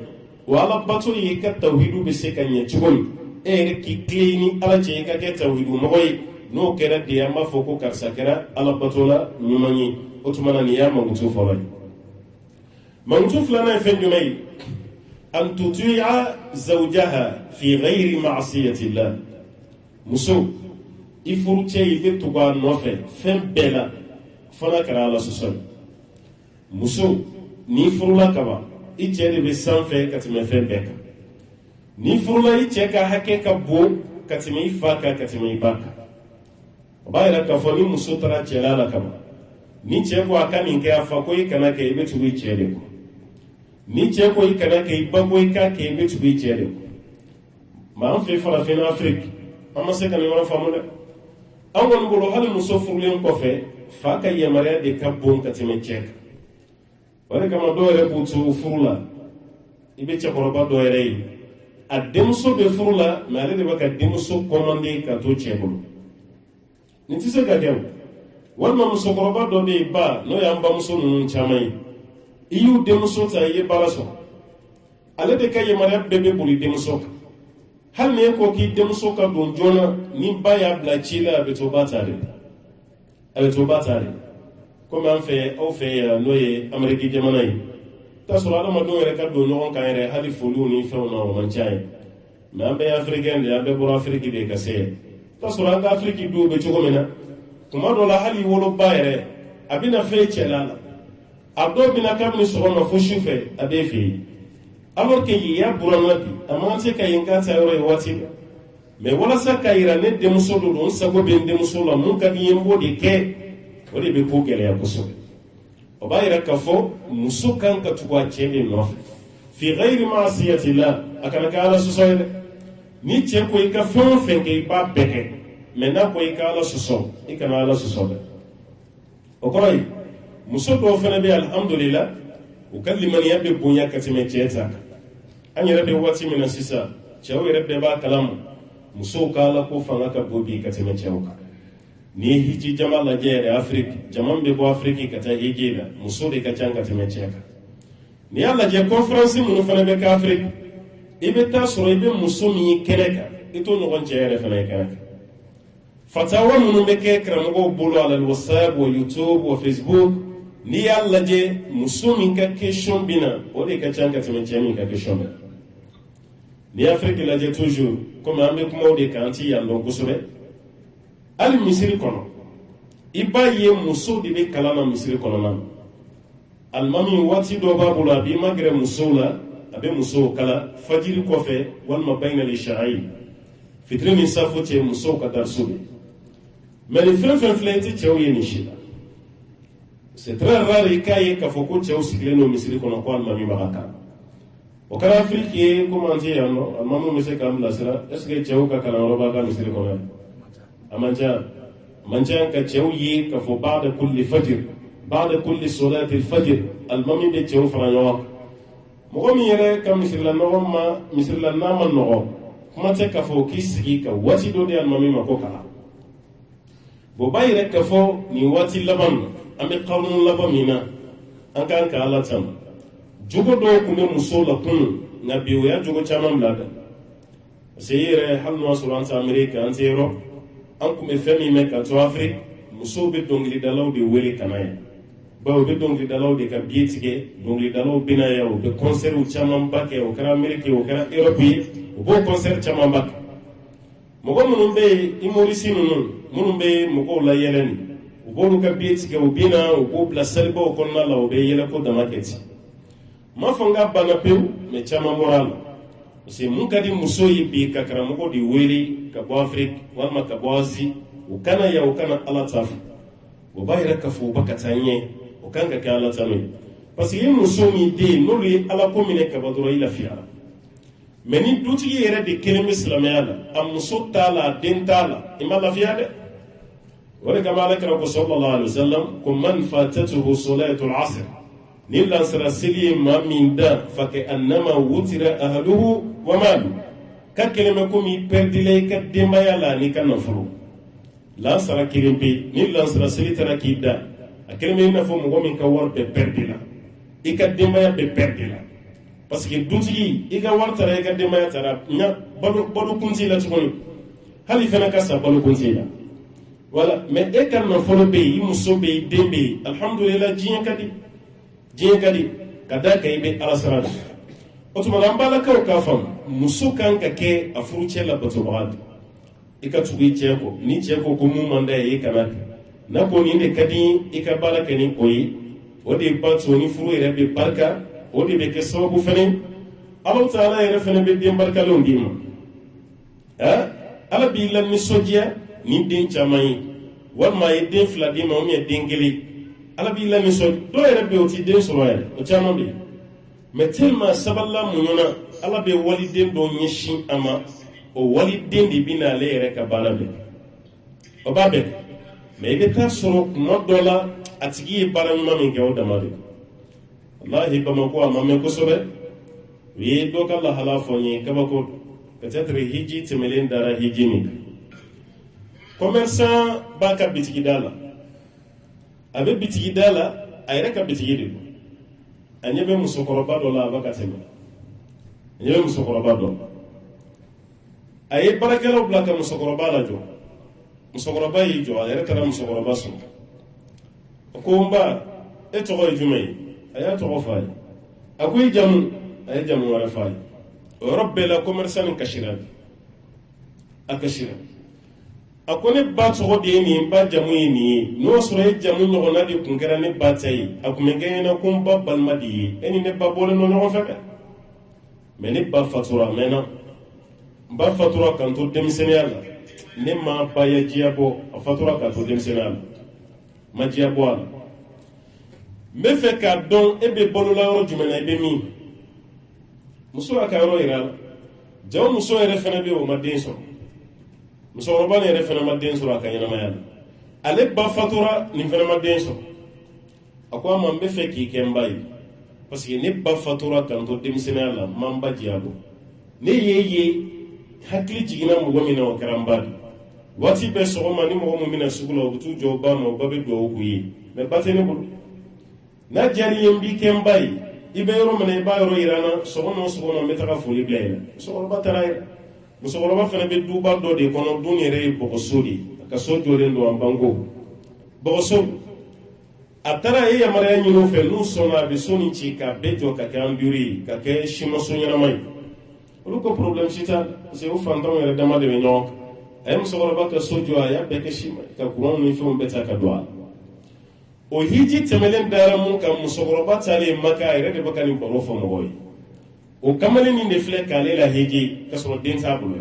o alabato ye i ka tawhidu bɛ se ka ɲɛ cogo min e yɛrɛ k'i tilen ni ala cɛ i ka kɛ tawhidu mɔgɔ ye n'o kɛra de an b'a fɔ ko karisa kɛra alabatola ɲuman ye o tuma na nin y'a mankutu fɔlɔ ye mankutu filanan ye fɛn jumɛn ye an tuti'a zawjaha fi ghayri ma'siyatillah muso i furu cɛ i bɛ tugu a nɔfɛ fɛn bɛɛ la fana kɛra ala sɔsɔ ye muso n'i furula kaban i cɛ de bɛ sanfɛ ka tɛmɛ fɛn bɛɛ kan n'i furula i cɛ ka hakɛ ka bon ka tɛmɛ i fa kan ka tɛmɛ i ba kan o b'a yira k'a fɔ ni muso taara cɛla la kaban ni cɛ ko a ka nin kɛ a fa ko i kana kɛ i bɛ tugu i cɛ de kɔ ni cɛ ko i kana kɛ i ba ko i k'a kɛ i bɛ tugu i cɛ de kɔ maa an fɛ farafinna afiriki an ma se ka nin yɔrɔ faamu dɛ an kɔni bolo hali muso furulen kɔfɛ fa ka yamaruya de ka bon ka tɛmɛ cɛ kan o de kama dɔw yɛrɛ b'u to furu la i bɛ cɛkɔrɔba dɔ yɛrɛ ye a denmuso bɛ furu la mɛ ale de bɛ ka denmuso kɔmande ka to cɛ bolo nin tɛ se ka kɛ o walima musokɔrɔba dɔ bɛ yen ba n'o y'an bamuso ninnu caman ye i y'u denmuso ta i ye baara sɔrɔ ale de ka yamaruya bɛɛ bɛ boli denmuso kan hali ni e ko k'i denmuso ka don joona ni ba y'a bila ci la a bɛ to ba ta de komi an fɛ aw fɛ yan n'o ye Ameriki jamana ye t'a sɔrɔ adamadenw yɛrɛ ka don ɲɔgɔn kan yɛrɛ hali foliw ni fɛnw na o man ca ye mɛ an bɛɛ ye afirikɛn de an bɛɛ bɔra afiriki de ka se yan t'a sɔrɔ an ka afiriki duw bɛ cogo min na tuma dɔ la hali woloba yɛrɛ a bɛna fɛn cɛla la a dɔw bɛna kabini sɔgɔma fo su fɛ a b'e fɛ yen alors que y'a burama bi a man se ka yen k'a ta yɔrɔ ye waati la mɛ walasa ka yira ne denmuso do don n sago bɛ n denmuso la mun ka di n ye n b'o de kɛ o de bɛ ko gɛlɛya kosɛbɛ o b'a yira k'a fɔ muso kan ka tugu a cɛ de nɔfɛ fi ghayri ma'siyatillah a kana kɛ ala sɔsɔ ye dɛ ni cɛ ko i ka fɛn o fɛn kɛ i b'a bɛɛ kɛ mɛ n'a ko i ka ala sɔsɔ i kana ala sɔsɔ dɛ o kɔrɔ ye muso dɔw fana bɛ alhamdulillah u ka limaniya bɛ bonya ka tɛmɛ cɛ ta kan an yɛrɛ bɛ waati min na sisan cɛw yɛrɛ bɛɛ b'a kalama musow ka ala ko fanga ka bon bi ka tɛmɛ cɛw kan n'i ye hiji jama lajɛ yɛrɛ afiriki jama min bɛ bɔ afiriki ka taa hiji la muso de ka ca ka tɛmɛ cɛ kan n'i y'a lajɛ conférence minnu fana bɛ kɛ afiriki i bɛ taa sɔrɔ i bɛ muso min ye kɛnɛ kan i t'o ɲɔgɔn cɛ yɛrɛ fana ye kɛnɛ kan fatawa minnu bɛ kɛ karamɔgɔw bolo ala whatsapp wa youtube wa facebook n'i y'a lajɛ muso min ka question bɛ na o de ka ca ka tɛmɛ cɛ min ka question bɛ n'i y'a afiriki lajɛ toujours komi an bɛ kuma o de kan an ti yan dɔn kosɛbɛ hali misiri kɔnɔ i b'a ye muso de bɛ kalan na misiri kɔnɔna na alimami waati dɔ b'a bolo a b'i magɛrɛ musow la abe muso kala fajiri kofe walma bayna al-isha'ayn fitri min safo ce muso ka darsu mais le frère flenti ce oye ni shida c'est très rare ikaye ka foko ce usikile no misiri kono ko almami magaka o kala afrique comment dire no almamu monsieur kam la sera est ce que ce ka kala roba ka misiri kono amanja ka ce oye ka fo ba'da kulli fajr ba'da kulli salati al-fajr almami be ce franyo mo mi yere kam misiri la no ma misiri la na man no kuma te ka fo kisigi ka wati do de almami mako kala bo bayi rek ka fo ni wati laban ame qawlun labamina an kan ka ala tam jogo do kuma muso la kun na biyo ya jogo chama mlada seyire halno suran sa america an zero an kuma femi me ka to afrique muso be dongli dalaw de wele kanaya bawo be dongli dalaw de ka bietige dongli dalaw binaya o be concert u chama mbake o kara america o kara europe o bo concert chama mbake mogo munun be imorisi munun be mogo la yeleni o bo ka bietige o bina o bo bla salba o konna la o be yele ko damaketi ma fanga bana peu me chama moral c'est mun kadi muso yi bi ka karamogo di weli ka bo afrique walma ka bo asie o kana ya o kana ala tafu o bayira ka fo bakatanye o kanga ka ala tame parce que muso mi de no li ala ko mine ka badoro ila fiala mais ni dutigi yere de keleme islamiyya la am muso tala den tala ima la fiade wala kama ala kara ko sallallahu alaihi wasallam kum man fatatuhu salatu al-asr nilla sarasili ma min da fa ka annama wutira ahluhu wa malu ka keleme ko mi perdile ka dembaya la ni kan nafuru la sara kirimbe nilla sarasili tarakida a keleme na fo mo min ka war be perdila ika dembaya be perdila parce que dutigi iga wartara iga demaya tara nya balu kunzi la tugoni hali fana ka sa balu kunzi la wala mais e kan no folo be yi muso be dembe alhamdulillah jiyan kadi kada kay be alasara otuma lambala ka fam muso kan ka ke afuru chela batobad ika tugi cheko ni cheko ko mu manda e kana na ko ni de kadi ika bala kani koyi odi batso ni furu ere be barka odi be ke sababu fene Allah taala yere fene be dem barkalon dima ala bi lan ni sojia ni den chamai wal ma yedin fla dima o mi dengeli ala bi lan ni so do yere be oti den so yere o chama be metelma saballa mununa ala be waliden do nyishi ama o waliden di bina le yere ka bala be o babe me be ta soro modola atigi barama min gaw damade wallahi bamako amame ko sobe wi do kala hala fonyi kabako peut-être hiji temelen dara hijini commerçant baka bitigi dala abe bitigi dala ayre ka bitigi de anyebe musokoroba do la baka teme anyebe musokoroba do aye barakelo blaka musokoroba la jo musokoroba yi jo ayre kala musokoroba so ko mba eto ko jumay aya to fay akoy jamu ay jamu wala fay rabbe la commerçant kashira akashira akone ba to de ni ba jamu ni no soro jamu no na de kunkara ne ba tay akume gayna kum ba balmadi eni ne ba bole no no faka mais ne ba fatura mena ba fatura kan to demsenala ne ma ba ya jiabo fatura kan to demsenala ma jiabo ala me fe ka don ebe bolo la ro jumena ebe mi muso aka ro ira jaw muso ere fena be o madin so muso ro bane ere fena madin so aka yana mayal ale ba fatura ni fena madin so akwa ma me fe ki kembay parce que ne ba fatura kan to demsenala mamba jiabo ne yeye hakli jigina mo gomina o karambadi wati be so ma ni mo mo mina sugula o butu jo ba mo babe do ko yi me batene bulu na jari yembi kembay ibe yoro mena iba yoro irana sogono metaka foli blayla sogono batara musogono ba fana be duba do de kono dunere boko sodi ka sojo re ndo ambango boko so atara ye yamara nyino fe nu sona be soni ci ka bejo ka kamburi ka ke shimo sonya mai ko problem sita se o fandon yere dama de nyok ay musogono ba ka sojo aya be ke shima ka kuron ni fe on beta ka doa o hiji temelen dara mun kan musokoroba tale maka ire de bakani baro fo mogoy o kamalen de filɛ k'ale la hege ka sɔrɔ den t'a bolo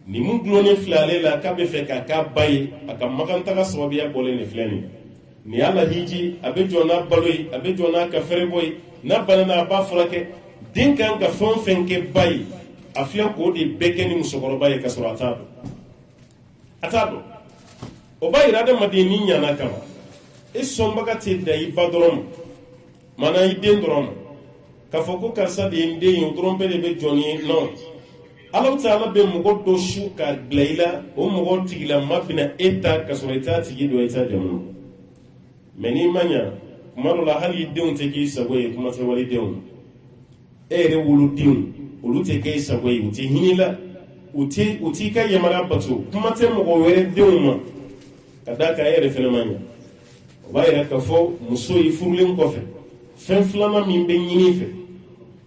ni mun gulonnen filɛ ale la k'a bɛ fɛ k'a k'a ba ye a ka makantaga sababuya bɔlen de filɛ nin ni y'a la hiji a bɛ jɔ n'a balo ye a bɛ jɔ n'a ka fɛrɛ bɔ ye n'a banana a b'a furakɛ den kan ka fɛn o fɛn kɛ ba ye a filɛ k'o de bɛɛ kɛ ni musokɔrɔba ye ka sɔrɔ a t'a dɔn a t'a dɔn o b'a yira adamaden ni ɲana kama e sɔnbaga tɛ da i ba dɔrɔn ma mana i den dɔrɔn ma k'a fɔ ko karisa de ye n den ye o dɔrɔn bɛɛ de bɛ jɔ ni ye non Ala Taala bɛ mɔgɔ dɔ su k'a bila i la o mɔgɔ tigilama bɛna e ta ka sɔrɔ i t'a tigi dɔn i t'a jamu mais n'i ma ɲa kuma dɔ la hali i denw tɛ k'i sago ye kuma tɛ walidenw e yɛrɛ wolodenw olu tɛ kɛ i sago ye u tɛ hinɛ i la u t'i ka yamaruya bato kuma tɛ mɔgɔ wɛrɛ denw ma ka d'a kan e yɛrɛ fana ma ɲa o b'a yira k'a fɔ muso i furulen kɔfɛ fɛn filanan min bɛ ɲini i fɛ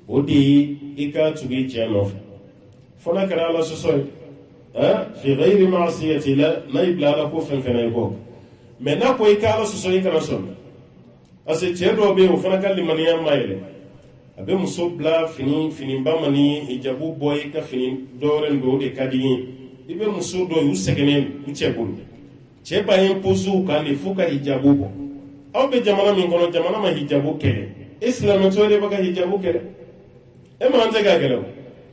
o de ye i ka tugu i cɛ nɔfɛ fo n'a kɛra ala sɔsɔ ye fi ghayri ma'siyati la n'a y'i bila ala ko fɛn fɛn na i kɔ mais n'a ko i ka ala sɔsɔ i kana sɔn parce que cɛ dɔw bɛ yen o fana ka limaniya ma yɛlɛ a bɛ muso bila finiba ma ni hijabu bɔ i ka fini dɔwɛrɛ don o de ka di ye i bɛ muso dɔw u sɛgɛnnen u cɛ bolo cɛ b'a impose u kan de fo ka hijabu bɔ aw bɛ jamana min kɔnɔ jamana ma hijabu kɛlɛ e silamɛtɔ de bɛ ka hijabu kɛlɛ e man tɛ k'a kɛlɛ o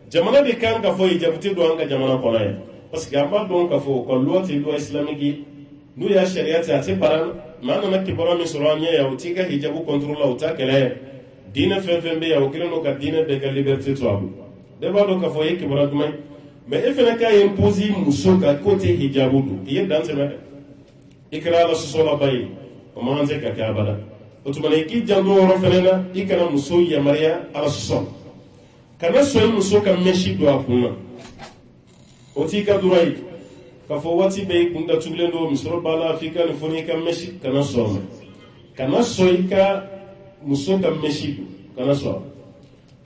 jamana de kan ka fɔ hijabu tɛ don an ka jamana kɔnɔ yan parce que an b'a dɔn k'a fɔ ka loi tɛ loi islamique ye n'u y'a sariya tɛ a tɛ baara maa nana kibaruya min sɔrɔ an ɲɛ yan o t'i ka hijabu contrôle la o t'a kɛlɛ yan diinɛ fɛn fɛn bɛ yan o kɛlen don ka diinɛ bɛɛ ka liberté to a bolo bɛɛ b'a dɔn k'a fɔ e ye kibaruya duman ye mais e fana k'a impose muso kan k'o tɛ hijabu don i ye dan tɛmɛ dɛ i kɛra ala sɔsɔlaba ye o man tɛ ka kɛ abada o tuma i k'i janto o yɔrɔ fana na i kana muso yamaruya ala sɔsɔ kana sɔn muso ka mɛsi don a kun na o t'i ka dura ye k'a fɔ waati bɛɛ i kun datugulen don musɔrɔ b'a la f'i ka nin fɔ n'i ka mɛsi kana sɔn ma kana sɔn i ka muso ka mɛsi don kana sɔn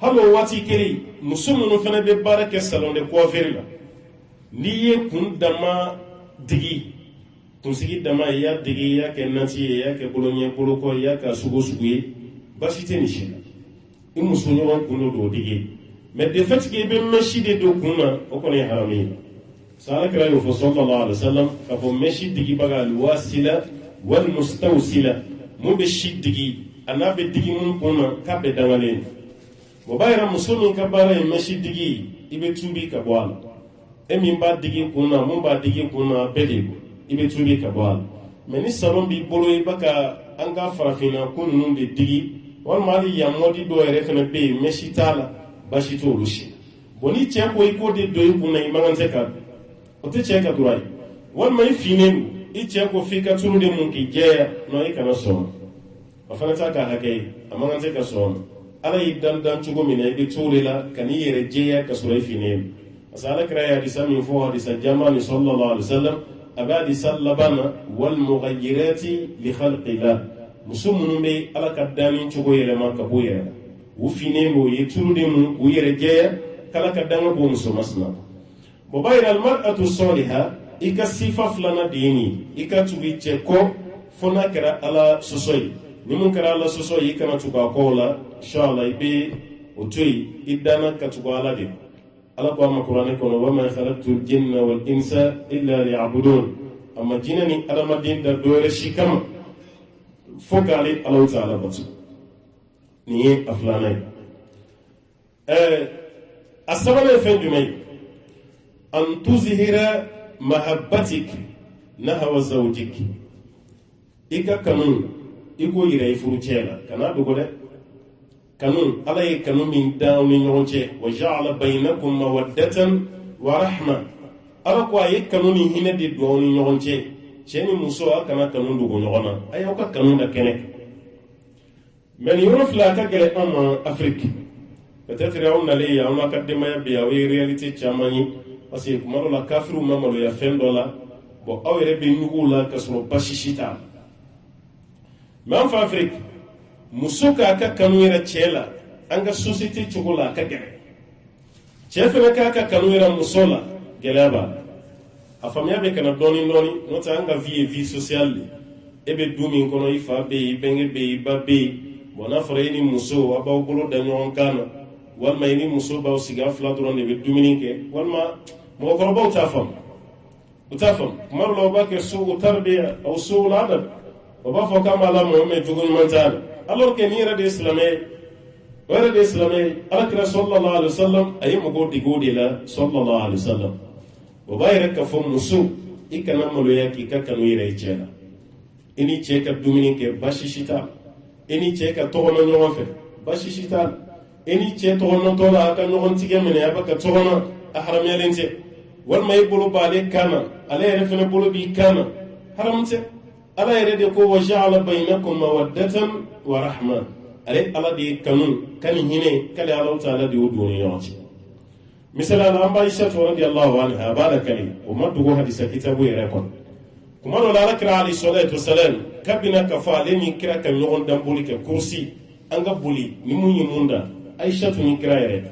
hali o waati kelen muso minnu fana bɛ baara kɛ salon de coiffure la n'i ye kun dama digi kunsigi dama i y'a digi i y'a kɛ nati ye i y'a kɛ boloɲɛ bolokɔ i y'a kɛ sugu sugu ye basi tɛ nin si la i muso ɲɔgɔn kun do o digi mais de fait que i bɛ mɛsi de don kun na o kɔni ye haramu ye sala kira y'o fɔ sallallahu alaihi wasallam k'a fɔ mɛsi digibaga alwasila walmustawsila mun bɛ si digi a n'a bɛ digi mun kun na k'a bɛɛ dangalen o b'a yira muso min ka baara ye mɛsi digi i bɛ tuubi ka bɔ a la e min b'a digi kun na mun b'a digi kun na bɛɛ de bɔ i bɛ tuubi ka bɔ a la mais ni salon b'i bolo i bɛ ka an ka farafinna ko ninnu de digi walima hali yan mɔdi dɔw yɛrɛ fana bɛ yen mɛsi t'a la basi t'olu si bon ni cɛ ko i k'o de don i kun na i man kan tɛ ka o tɛ cɛ ka dura ye walima i finnen don i cɛ ko f'i ka tulu de mun k'i jɛya non i kana sɔn o fana t'a ka hakɛ ye a man kan tɛ ka sɔn ala y'i dan cogo min na i bɛ to de la ka n'i yɛrɛ jɛya ka sɔrɔ i finnen don parce que ala kira ye hadisa min fɔ hadisa jama ni sallallahu alaihi wasallam a bɛ hadisa laban na wal mughayyirati li khalqillah muso minnu bɛ ala ka danni cogo yɛlɛma ka bɔ yɛrɛ la u finnen don u ye tulu de mun u yɛrɛ jɛya k'ala ka dan ka bɔ muso masina o b'a yira almar'atu saliha i ka sifa filanan de ye nin i ka tugu i cɛ kɔ fo n'a kɛra ala sɔsɔ ye ni mun kɛra ala sɔsɔ ye i kana tugu a kɔw la inshallah i bɛ o to yen i danna ka tugu ala de ala ko a ma kuranɛ kɔnɔ wa ma khalaqtul jinna wal insa illa liya'budun a ma jinɛ ni adamaden da dɔwɛrɛ si kama fo k'ale ala ta'ala bato nin ye a filanan ye a sabanan ye fɛn jumɛn ye an tuzhira mahabbatik nahwa zawjik i ka kanu i k'o yira i furucɛ la kana dogo dɛ kanu ala ye kanu min da ni ɲɔgɔn cɛ wa ja'ala bainakum mawaddatan wa rahma ala ko a ye kanu ni hinɛ de don ni ɲɔgɔn cɛ cɛ ni muso a kana kanu dogo ɲɔgɔn na a y'aw ka kanu da kɛnɛ mais nin yɔrɔ fila a ka gɛlɛn an ma afiriki peut-être aw nalen yan aw n'a ka denbaya bɛ yan aw ye réalité caman ye parce que kuma dɔ la kafiriw ma maloya fɛn dɔ la bon aw yɛrɛ bɛ ɲugu la ka sɔrɔ basi si t'a la mais an fɛ afiriki muso k'a ka kanu yɛrɛ cɛ la an ka société cogo la a ka gɛlɛn cɛ fana k'a ka kanu yɛrɛ muso la gɛlɛya b'a la a faamuya bɛ kana dɔɔni dɔɔni n'o tɛ an ka vie ye vie sociale de e bɛ du min kɔnɔ i fa bɛ yen i bɛnkɛ bɛ yen i ba bɛ yen bon n'a fɔra e ni muso a b'aw bolo da ɲɔgɔn kan na walma ini muso baw siga fila dɔrɔn de bɛ dumuni kɛ walma mɔgɔkɔrɔbaw t'a faamu u t'a faamu kuma dɔ la o b'a kɛ sugu tarbiya aw sugu adab o b'a fɔ k'an b'a la mɔgɔ min jogo ɲuman t'a la alors que nin yɛrɛ de ye silamɛ ye o yɛrɛ de ye silamɛ ye alakira sallallahu alaihi wasallam a ye mɔgɔw dege o de la sallallahu alaihi wasallam o b'a yɛrɛ k'a fɔ muso i kana maloya k'i ka kanu yɛrɛ i cɛ la i ni cɛ ka dumuni kɛ baasi si t'a la i ni cɛ ka tɔgɔnɔ ɲɔgɔn fɛ baasi si t'a la i ni cɛ tɔgɔnɔtɔ la a ka ɲɔgɔn tigɛ minɛ a b'a ka tɔgɔnɔ a haramuyalen tɛ walima i bolo b'ale kan na ale yɛrɛ fana bolo b'i kan na haram tɛ ala yɛrɛ de ko wa ja'ala bainakum mawaddatan wa rahma ale ala de ye kanu kani hinɛ k'ale Alahu Taala de y'o don ni ɲɔgɔn cɛ misali la an b'a Aishatu radiyallahu anha a b'a la kali o ma dogo hadisa kitabu yɛrɛ kɔnɔ kuma dɔ la alakira alayhi salatu wasalam kabina ka fɔ ale ni kira ka ɲɔgɔn danboli kɛ kursi an ka boli ni mun ye mun da Aishatu ni kira yɛrɛ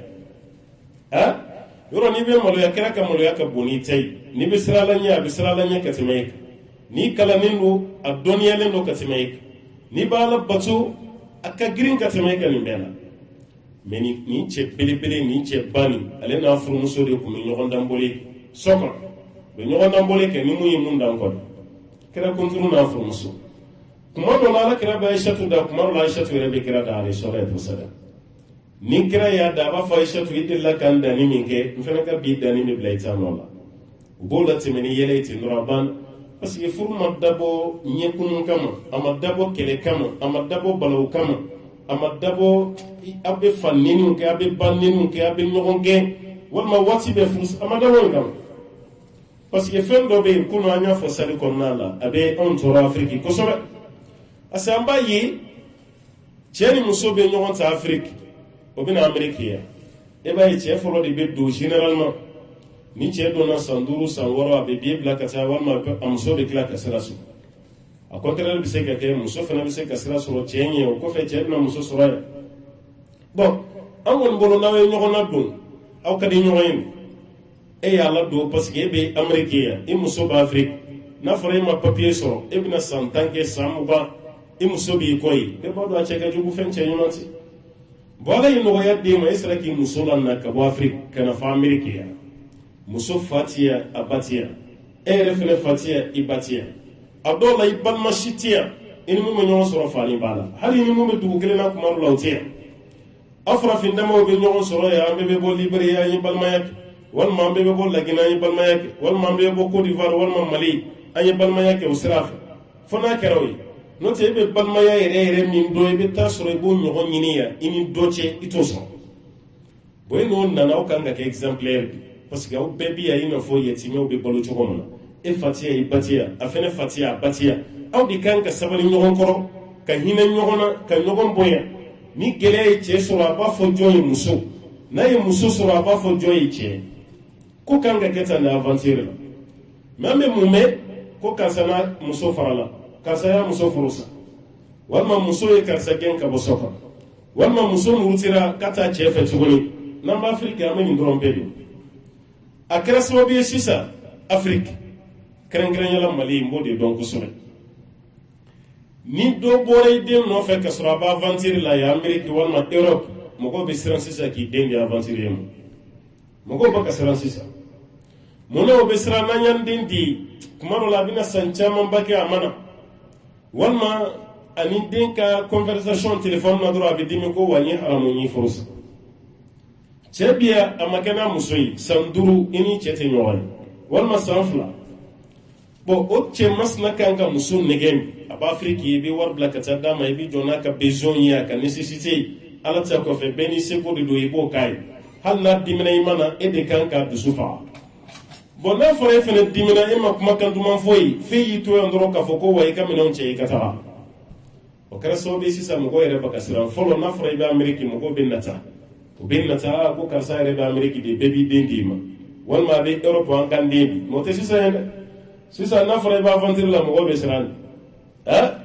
yɔrɔ n'i bɛ maloya kira ka maloya ka bon n'i ta ye n'i bɛ sirala ɲɛ a bɛ sirala ɲɛ ka tɛmɛ e kan n'i kalannen don a dɔnniyalen don ka tɛmɛ e kan n'i b'a la bato a ka girin ka tɛmɛ e kan nin bɛɛ la mais nin cɛ belebele nin cɛ ba nin ale n'a furumuso de tun bɛ ɲɔgɔn danboli so kɔnɔ u bɛ ɲɔgɔn danboli kɛ ni mun ye mun dan kɔnɔ kira kunturu n'a furumuso kuma dɔ la ala kira bɛ Aishatu da kuma dɔ la Aishatu yɛrɛ bɛ kira da alayhi salatu wasalam ni kira y'a da a b'a fɔ Aishatu i delila ka n danni min kɛ n fana ka bi danni de bila i ta nɔ la u b'o la tɛmɛ ni yɛlɛ ye ten dɔrɔn a ban parce que furu ma dabɔ ɲɛkunu kama a ma dabɔ kɛlɛ kama a ma dabɔ balawu kama a ma dabɔ a bɛ fa neniw kɛ a bɛ ba neniw kɛ a bɛ ɲɔgɔn gɛn walima waati bɛ furu a ma dabɔ nin kama parce que fɛn dɔ bɛ yen komi an y'a fɔ sali kɔnɔna la a bɛ anw tɔɔrɔ Afiriki kosɛbɛ parce que an b'a ye cɛ ni muso bɛ ɲɔgɔn ta Afiriki o bɛ na Ameriki yan e b'a ye cɛ fɔlɔ de bɛ don généralement ni cɛ donna san 5 san 6 a bɛ biye bila ka taa walima a muso bɛ tila ka sira sɔrɔ a contraire bɛ se ka kɛ muso fana bɛ se ka sira sɔrɔ cɛ ɲɛ o kɔfɛ cɛ bɛna muso sɔrɔ yan bon an kɔni bolo n'aw ye ɲɔgɔn ladon aw ka di ɲɔgɔn ye e y'a ladon parce que e bɛ Ameriki yan i muso bɛ Afiriki n'a fɔra e ma papier sɔrɔ e bɛna san 10 kɛ san 20 i muso b'i kɔ ye e b'a dɔn a cɛ ka jugu fɛn cɛ ɲuman tɛ bon ala ye nɔgɔya d'e ma e sera k'i muso lana ka bɔ Afiriki ka na fɔ Ameriki yan muso fa ti yan a ba ti yan e yɛrɛ fana fa ti yan i ba ti yan a dɔw la i balima si ti yan i ni mun bɛ ɲɔgɔn sɔrɔ fani b'a la hali ni mun bɛ dugu kelen na kuma dɔ la o ti yan aw farafin damaw bɛ ɲɔgɔn sɔrɔ yan an bɛɛ bɛ bɔ Libéria an ye balimaya kɛ walima an bɛɛ bɛ bɔ Lagine an ye balimaya kɛ walima an bɛɛ bɛ bɔ Côte d'Ivoire walima Mali an ye balimaya kɛ o sira fɛ fo n'a kɛra o ye n'o tɛ e bɛ balimaya yɛrɛ min dɔn i bɛ taa sɔrɔ i b'o ɲɔgɔn ɲini yan i ni dɔ cɛ i t'o sɔrɔ bon e n'o nana aw kan ka kɛ exemplaire bi parce que aw bɛɛ bi yan i n'a fɔ yatimɛw bɛ balo cogo min na e fa ti yan i ba ti yan a fana fa ti yan a ba ti yan aw de kan ka sabali ɲɔgɔn kɔrɔ ka hinɛ ɲɔgɔn na ka ɲɔgɔn bonya ni gɛlɛya ye cɛ sɔrɔ a b'a fɔ jɔn ye muso n'a ye muso sɔrɔ a b'a fɔ jɔn ye cɛ ko kan ka kɛ tan de aventure la mais an bɛ mun mɛn ko karisa n'a muso fara la karisa y'a muso furu sa walima muso ye karisa gɛn ka bɔ so kɔnɔ walima muso murutira ka taa cɛ fɛ tuguni n'an bɛ Afiriki an bɛ nin dɔrɔn bɛɛ don a kɛra sababu ye sisan Afiriki kɛrɛnkɛrɛnyala Mali n b'o de dɔn kosɛbɛ ni dɔ bɔra i den nɔfɛ ka sɔrɔ a bɛ aventure la yan Ameriki walima Europe mɔgɔw bɛ siran sisan k'i den di aventure ye ma mɔgɔw bɛ ka siran sisan munna o bɛ siran n'an y'an den di kuma dɔ la a bɛna san camanba kɛ a ma na walima ani den ka conversation téléphone na dɔrɔn a bɛ dimi ko wa n ye haramu n ye furu sa cɛ bi yan a ma kɛ n'a muso ye san 5 i ni cɛ tɛ ɲɔgɔn ye walima san 2 bon o cɛ masina kan ka muso nɛgɛ a b'a Afiriki i bɛ wari bila ka taa d'a ma i bɛ jɔ n'a ka besoin ye a ka nécessité ye ala ta kɔfɛ bɛɛ ni seko de don i b'o k'a ye hali n'a dimina i ma na e de kan ka dusu faga bon n'a fɔra e fana dimina e ma kumakan duman fɔ ye f'e y'i to yan dɔrɔn k'a fɔ ko wa i ka minɛnw cɛ i ka taga o kɛra sababu ye sisan mɔgɔw yɛrɛ bɛ ka siran fɔlɔ n'a fɔra i bɛ Ameriki mɔgɔw bɛ nata u bɛ nata ko karisa yɛrɛ bɛ Ameriki de bɛɛ b'i den d'i ma walima a bɛ Europe an kan den bi mɛ o tɛ sisan ye dɛ sisan n'a fɔra i bɛ aventure la mɔgɔw bɛ siran de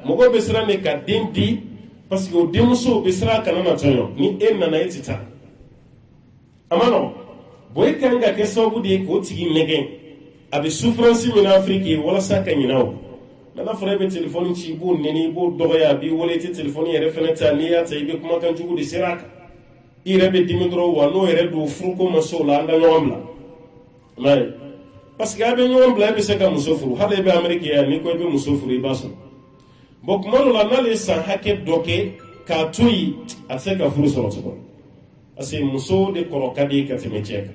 mɔgɔw bɛ siran de ka den di parce que o denmuso bɛ siran kana na tɔɲɔ ni e nana e tɛ taa a ma nɔgɔn bon e kan ka kɛ sababu de ye k'o tigi nɛgɛn a bɛ souffrance min na Afiriki ye walasa ka ɲinɛ o n'a fɔra e bɛ téléphone ci i b'o nɛni i b'o dɔgɔya a b'i wele i tɛ téléphone yɛrɛ fana ta n'i y'a ta i bɛ kumakan jugu de sera a kan ire be dimi doro wa no ere do furu ko maso la anda nyomla mai parce que abe nyomla be se ka muso furu hade be amerique ya ni ko be muso furu ibaso bok mo la na le san hake doke ka tuyi ase ka furu soro to ase muso de korokadi ka temecheka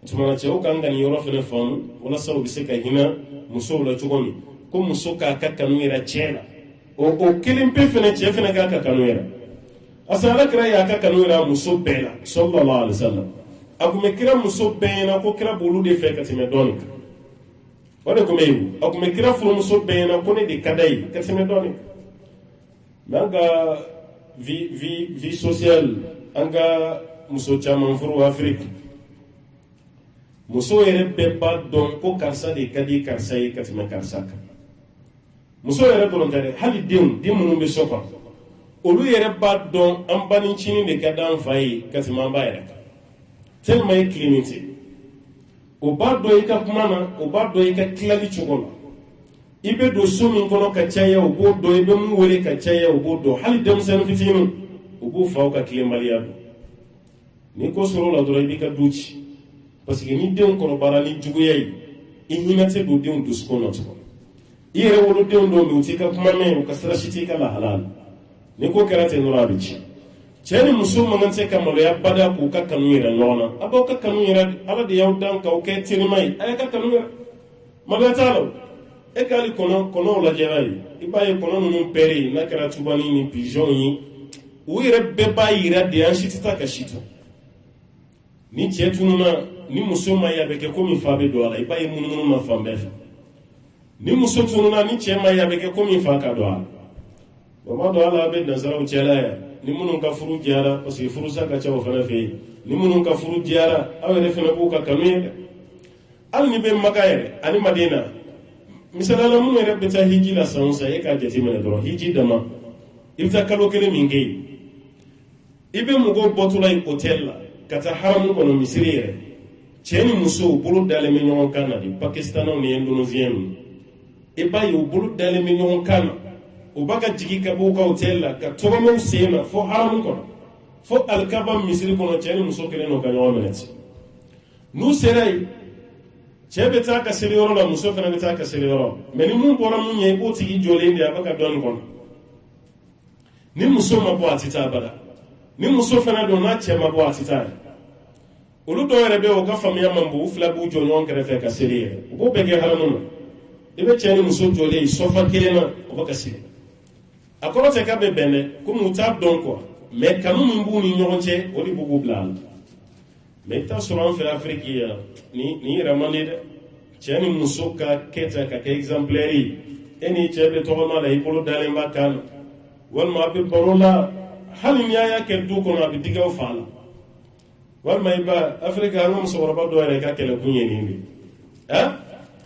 tumana che o kanga ni yoro fene fam wala saw be se ka hina muso la chugomi ko muso ka kanu ira chela o kilim pe fene che fene ka kanu ira asala kira ya kanu ira muso bela sallallahu alaihi wasallam akume kira muso bena ko kira bolu de fe ka teme donika wala ko meyu akume kira furu muso bena ko ne de kadai ka teme donika nanga vie sociale anga muso chaman furu afrique muso yɛrɛ bɛɛ b'a dɔn ko karisa de ka di karisa ye ka tɛmɛ karisa kan muso yɛrɛ dɔrɔn tɛ dɛ hali den minnu bɛ so kɔnɔ olu yɛrɛ b'a dɔn an ba ni cini de ka di an fa ye ka tɛmɛ an ba yɛrɛ kan tellement ye tile min tɛ o b'a dɔn i ka kuma na o b'a dɔn i ka tilali cogo la i bɛ don so min kɔnɔ ka caya o b'o dɔn i bɛ mun wele ka caya o b'o dɔn hali denmisɛnnin fitinin o b'u faw ka tilenbaliya dɔn n'i ko sɔrɔ o la dɔrɔn i b'i ka du ci parce que ni denw kɔrɔbara ni juguya ye i hinɛ tɛ don denw dusukun na tugun i yɛrɛ wolodenw dɔw bɛ u t'i ka kuma mɛn u ka sira si t'i ka lahala la ni ko kɛra ten dɔrɔn a bɛ ci cɛ ni muso man kan tɛ ka maloya bada k'u ka kanu yɛrɛ ɲɔgɔn na a b'aw ka kanu yɛrɛ ala de y'aw dan k'aw kɛ terima ye a y'a ka kanu yɛrɛ maloya t'a la e k'ale kɔnɔw lajɛra ye i b'a ye kɔnɔ ninnu pɛre n'a kɛra tubani ni pigeon ye u yɛrɛ bɛɛ b'a yira de an si tɛ taa ka si to ni cɛ tununa ni muso ma ya bɛ kɛ komi fa bɛ don a la i b'a ye munumunu ma fan bɛɛ fɛ ni muso tununa ni cɛ ma ya bɛ kɛ komi fa ka don a la o b'a dɔn ala bɛ nansaraw cɛla yan ni minnu ka furu diyara parce que furusa ka ca o fana fɛ yen ni minnu ka furu diyara aw yɛrɛ fana b'u ka kanu ye dɛ hali ni bɛ maka yɛrɛ ani madina misalala minnu yɛrɛ bɛ taa hiji la san o san e k'a jateminɛ dɔrɔn hiji dama i bɛ taa kalo kelen min kɛ yen i bɛ mɔgɔw bɔtɔla yen hôtel la ka taa haramu kɔnɔ misiri yɛrɛ cɛ ni muso bolo dalen bɛ ɲɔgɔn kan na de pakistanaw ni indonésiyɛn ninnu i b'a ye u bolo dalen bɛ ɲɔgɔn kan na u b'a ka jigi ka bɔ u ka hôtel la ka tɔgɔmaw sen na fo haramu kɔnɔ fo alikaba misiri kɔnɔ cɛ ni muso kelen n'o ka ɲɔgɔn minɛ ten n'u sera yen cɛ bɛ taa ka seliyɔrɔ la muso fana bɛ taa ka seliyɔrɔ mɛ ni mun bɔra mun ye k'o tigi jɔlen de a bɛ ka dɔɔnin kɔnɔ ni muso ma bɔ a tɛ taa bada ni muso fana don n'a cɛ ma bɔ a tɛ taa olu dɔw yɛrɛ bɛ yen o ka faamuya man bon u fila b'u jɔ ɲɔgɔn kɛrɛfɛ ka seli yɛrɛ u b'o bɛɛ kɛ haramu na i bɛ cɛ ni muso jɔlen sɔfa kelen na o bɛ ka seli a kɔrɔ tɛ k'a bɛ bɛn dɛ komi u t'a dɔn kuwa mɛ kanu min b'u ni ɲɔgɔn cɛ o de b'u bila a la mɛ i bɛ taa sɔrɔ an fɛ afiriki yan nin yɛrɛ man di dɛ cɛ ni muso ka kɛta ka kɛ exemplaire ye e ni cɛ bɛ tɔgɔma la i bolo dalen b'a kan na walima a bɛ baro la hali ni y'a kɛ du kɔnɔ a bɛ digaw fa la walima i ba afirika an ka musokɔrɔba dɔw yɛrɛ ka kɛlɛkun ye nin de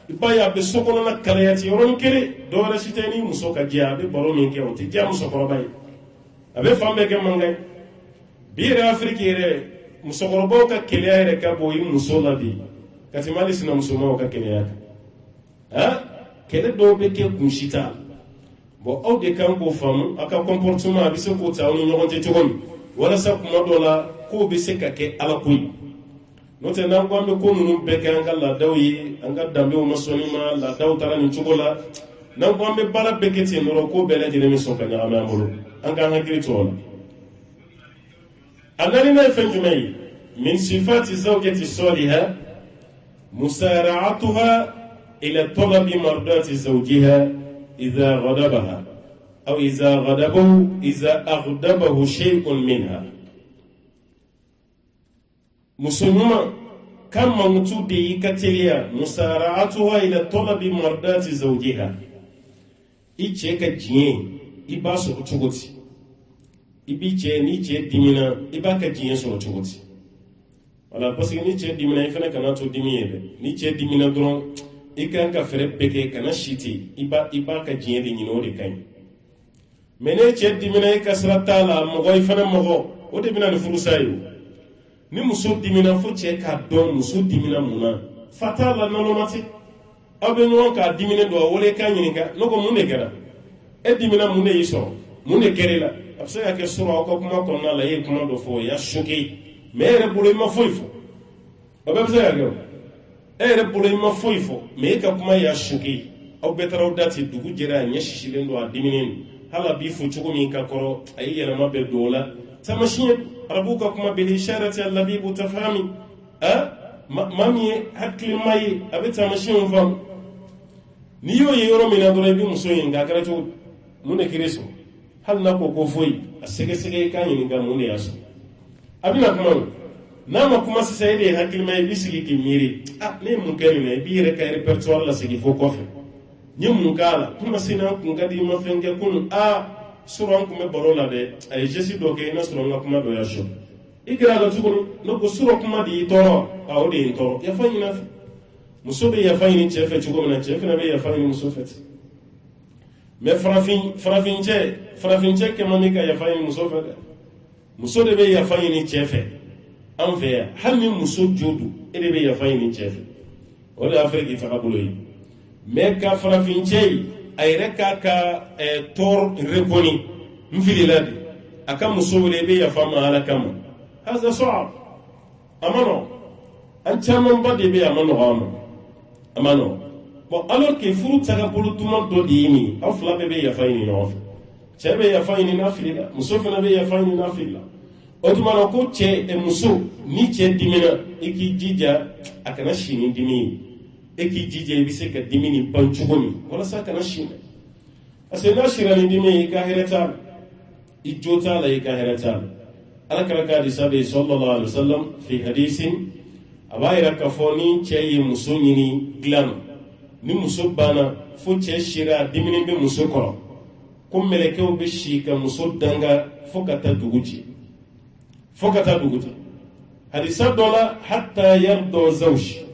i b'a ye a bɛ so kɔnɔna kalaya ten yɔrɔnin kelen dɔw wɛrɛ si tɛ ni muso ka jɛ a bɛ baro min kɛ o tɛ diya musokɔrɔba ye a bɛ fan bɛɛ kɛ mankan ye bi yɛrɛ afiriki yɛrɛ musokɔrɔbaw ka kɛlɛya yɛrɛ ka bɔ i muso la bi ka tɛmɛ hali sinamusomaw ka kɛlɛya kan kɛlɛ dɔw bɛ kɛ kunsi t'a la bon aw de kan k'o faamu a ka comportement a bɛ se k'o ta aw ni ɲɔgɔn cɛ cogo min walasa kuma dɔ la k'o bɛ se ka kɛ ala ko ye n'o tɛ n'an ko an bɛ ko ninnu bɛɛ kɛ an ka laadaw ye an ka danbew ma sɔnni ma laadaw taara nin cogo la n'an ko an bɛ baara bɛɛ kɛ ten dɔrɔn ko bɛɛ lajɛlen bɛ sɔn ka ɲagami an bolo an k'an hakili to o la a naaninan ye fɛn jumɛn ye min sifati zawjati saliha musara'atuha ila talabi mardati zawjiha idha ghadabaha aw idha aghdabahu shay'un minha muso ɲuman ka mankutu de y'i ka teliya musara'atuha ila talabi mardati zawjiha i cɛ ka diɲɛ i b'a sɔrɔ cogo di i b'i cɛ ni cɛ dimina i b'a ka diɲɛ sɔrɔ cogo di wala parce que ni cɛ dimina i fana kana to dimi ye dɛ ni cɛ dimina dɔrɔn i kan ka fɛrɛ bɛɛ kɛ kana si ten i b'a ka diɲɛ de ɲini o de ka ɲi mɛ ne cɛ dimina i ka sira t'a la mɔgɔ i fana mɔgɔ o de bɛna ni furusa ye ni muso dimina fo cɛ k'a dɔn muso dimina mun na fa t'a la naloma tɛ aw bɛ ɲɔgɔn k'a diminen don a wele k'a ɲininka ne ko mun de kɛra e dimina mun de y'i sɔrɔ mun de kɛra i la abse ya ke sura ko kuma ko na la ye kuma do fo ya choqué mais re bolo ma fo ifo ba se ya ke re bolo ma fo ifo mais ka kuma ya choqué aw betaraw dati dugu jera nya shishilen do adiminen hala bi fo chugo min ka koro ayi yana ma be dola tamashin rabuka kuma bil isharati allabibu tafhami mami hakli mai abeta mashin fam ni yo ye yoro mina dore bi muso yin ga karato mun ne kireso hal na ko foi a sege sege kan yin ga mun ne yaso abina kuma na ma kuma sai dai hakli mai bisigi ki miri ne mun kai ne bi re kai repertoire la sigi fo ko fe ni mun kala kuma sina kun ga di ma fenge kun suran kuma barola de ay jesi doke na suran kuma do yaso ikira ga tukuru no ko suro kuma di toro o de toro ya fa ina muso be ya fa ina chefe chugo na chefe na be ya fa ina muso fet me frafin che ke mamika ya fa ina muso fet muso de be ya fa ina chefe an fe ya hanni muso jodu ede be ya fa ina chefe o de afrique ta kabulo yi me ka frafin che ay reka ka tor reponi mfili ladi aka muso le be ya fa ma ala kama هذا صعب أمانو أنت من بدي بي أمانو bon alors que furu taga bolo tuma do dini aw fila bɛɛ bɛ yafa ɲini ɲɔgɔn fɛ cɛ bɛ yafa ɲini n'a fili la muso fana bɛ yafa ɲini n'a fili la o tuma na ko cɛ muso ni cɛ dimina i k'i jija a kana si ni dimi ye e k'i jija i bɛ se ka dimi ni ban cogo min walasa a kana si dɛ parce que n'a sira ni dimi ye i ka hɛrɛ t'a la i jo t'a la i ka hɛrɛ t'a la ala kɛra ka hadisa bɛ sallallahu alaihi wa sallam fi hadisin a b'a yira k'a fɔ ni cɛ ye muso ɲini dilan ni muso banna fo cɛ sira dimini bɛ muso kɔrɔ ko mɛlɛkɛw bɛ si ka muso danga fo ka taa dugu ci hadisa dɔ la hatta yardɔ zawj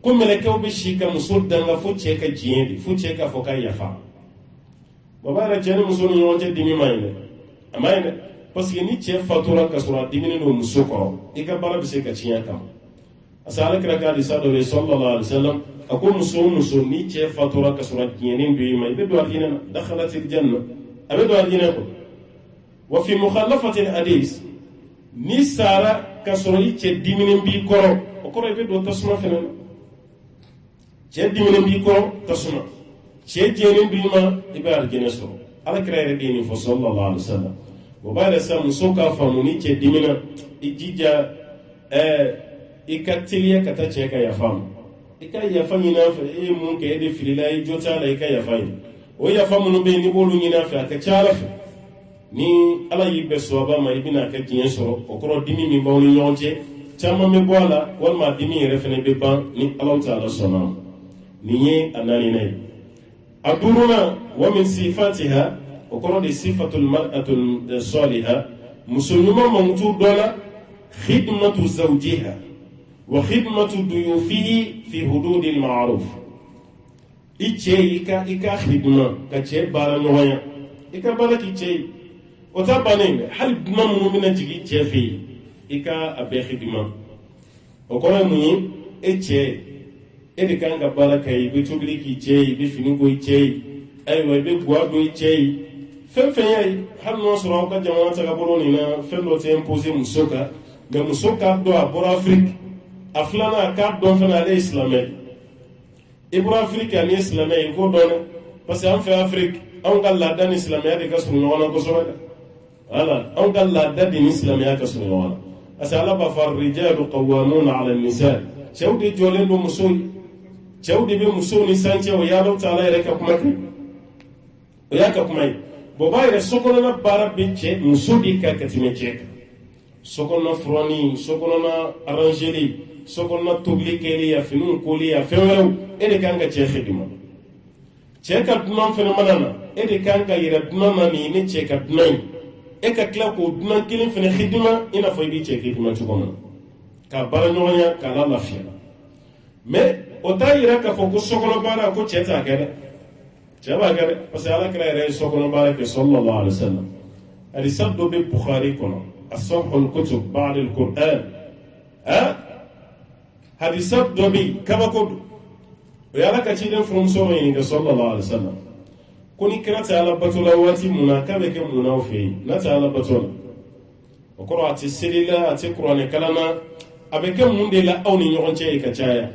ko mɛlɛkɛw bɛ si ka muso danga fo cɛ ka diɲɛ de fo cɛ ka fɔ ka yafa baba yɛrɛ cɛ ni muso ni ɲɔgɔn cɛ dimi ma ɲi dɛ a ma ɲi dɛ parce que ni cɛ fatura ka sɔrɔ a dimini don muso kɔrɔ i ka baara bɛ se ka tiɲɛ kama parce que ale kɛra ka hadisa dɔ ye sallallahu alaihi wa sallam a ko muso muso ni cɛ fatura ka sɔrɔ diɲɛnin bɛ i ma i bɛ don a hinɛ na dakhalatil janna a bɛ don a hinɛ kɔ wa fi mukhallafatil hadis ni sara ka sɔrɔ i cɛ dimini b'i kɔrɔ o kɔrɔ i bɛ don tasuma fɛnɛ na cɛ dimini b'i kɔrɔ tasuma cɛ diɲɛnin b'i ma i bɛ alijinɛ sɔrɔ ala kɛra yɛrɛ de ye nin fɔ sallallahu alaihi wa sallam o b'a yɛrɛ sa muso k'a faamu ni cɛ dimina i jija i ka teliya ka taa cɛ ka yafa ma i ka yafa ɲini a fɛ e ye mun kɛ e de filila i jo t'a la i ka yafa ɲini o yafa minnu bɛ yen n'i b'olu ɲini a fɛ a ka ca ala fɛ ni ala y'i bɛn sababa ma i bɛna kɛ diɲɛ sɔrɔ o kɔrɔ dimi min b'aw ni ɲɔgɔn cɛ caman bɛ bɔ a la walima dimi yɛrɛ fana bɛ ban ni ala ta'ala sɔnna ma nin ye a naaninan ye a duurunan wa min sifatiha o kɔrɔ de sifatul mar'atul saliha muso ɲuman mankutu dɔ la khidmatu zawjiha wa khidmatu duyufihi fi hududil ma'ruf i cɛ i ka khidma ka cɛ baara ɲɔgɔnya i ka baara k'i cɛ ye o ta bannen dɛ hali dunan minnu bɛna jigin cɛ fɛ yen i ka a bɛɛ khidma o kɔrɔ ye mun ye e cɛ e de kan ka baara kɛ i bɛ tobili k'i cɛ ye i bɛ fini ko i cɛ ye ayiwa i bɛ guwa don i cɛ ye fɛn fɛn y'a ye hali n'o sɔrɔ aw ka jamana tagabolo nin na fɛn dɔ tɛ imposer muso kan nka muso k'a dɔn a bɔra afiriki a filanan a k'a dɔn fana ale ye silamɛ i bɔra afiriki ani ye silamɛ ye i k'o dɔn dɛ parce que an fɛ afiriki anw ka laada ni silamɛya de ka surun ɲɔgɔn na kosɛbɛ dɛ wala anw ka laada de ni silamɛya ka surun ɲɔgɔn na parce que ala b'a fɔ ar-rijalu qawwamuna 'ala an-nisa cɛw de jɔlen don musow ye cɛw de bɛ musow ni sancɛ o y'a dɔn ta'ala yɛrɛ ka kuma kɛ o y'a ka kuma ye bɔn b'a yɛrɛ sokɔnɔna baara bɛ cɛ muso de ka tɛmɛ cɛ kan sokɔnɔna furani sokɔnɔna arrangeli sokɔnɔna tobili kɛli a finiw koli a fɛn wɛrɛw e de kan ka cɛ xidima cɛ ka dunan fɛnɛ mana na e de kan ka yira dunan na nin ne cɛ ka dunan ye e ka tila k'o dunan kelen fɛnɛ xidima i n'a fɔ i b'i cɛ xidima cogo min na k'a baara ɲɔgɔnya k'a la lafiya mais o t'a yira k'a fɔ ko sokɔnɔ baara ko cɛ t'a kɛ dɛ cɛ b'a kɛ dɛ parce que ala kira yɛrɛ ye sokɔnɔ baara kɛ sallallahu alaihi wa sallam hadisa dɔ bɛ bukhari kɔnɔ asahul kutub ba'da al-Qur'an hadisa dɔ bɛ kabako don o ye ala ka ciden furumuso ma ɲininka sallallahu alaihi wa sallam koni kira ta ala batola wati muna ka be ke muna ofe na ta ala batola okoro ati selila ati qur'ane kalama abe ke munde la awni nyogonche ka chaya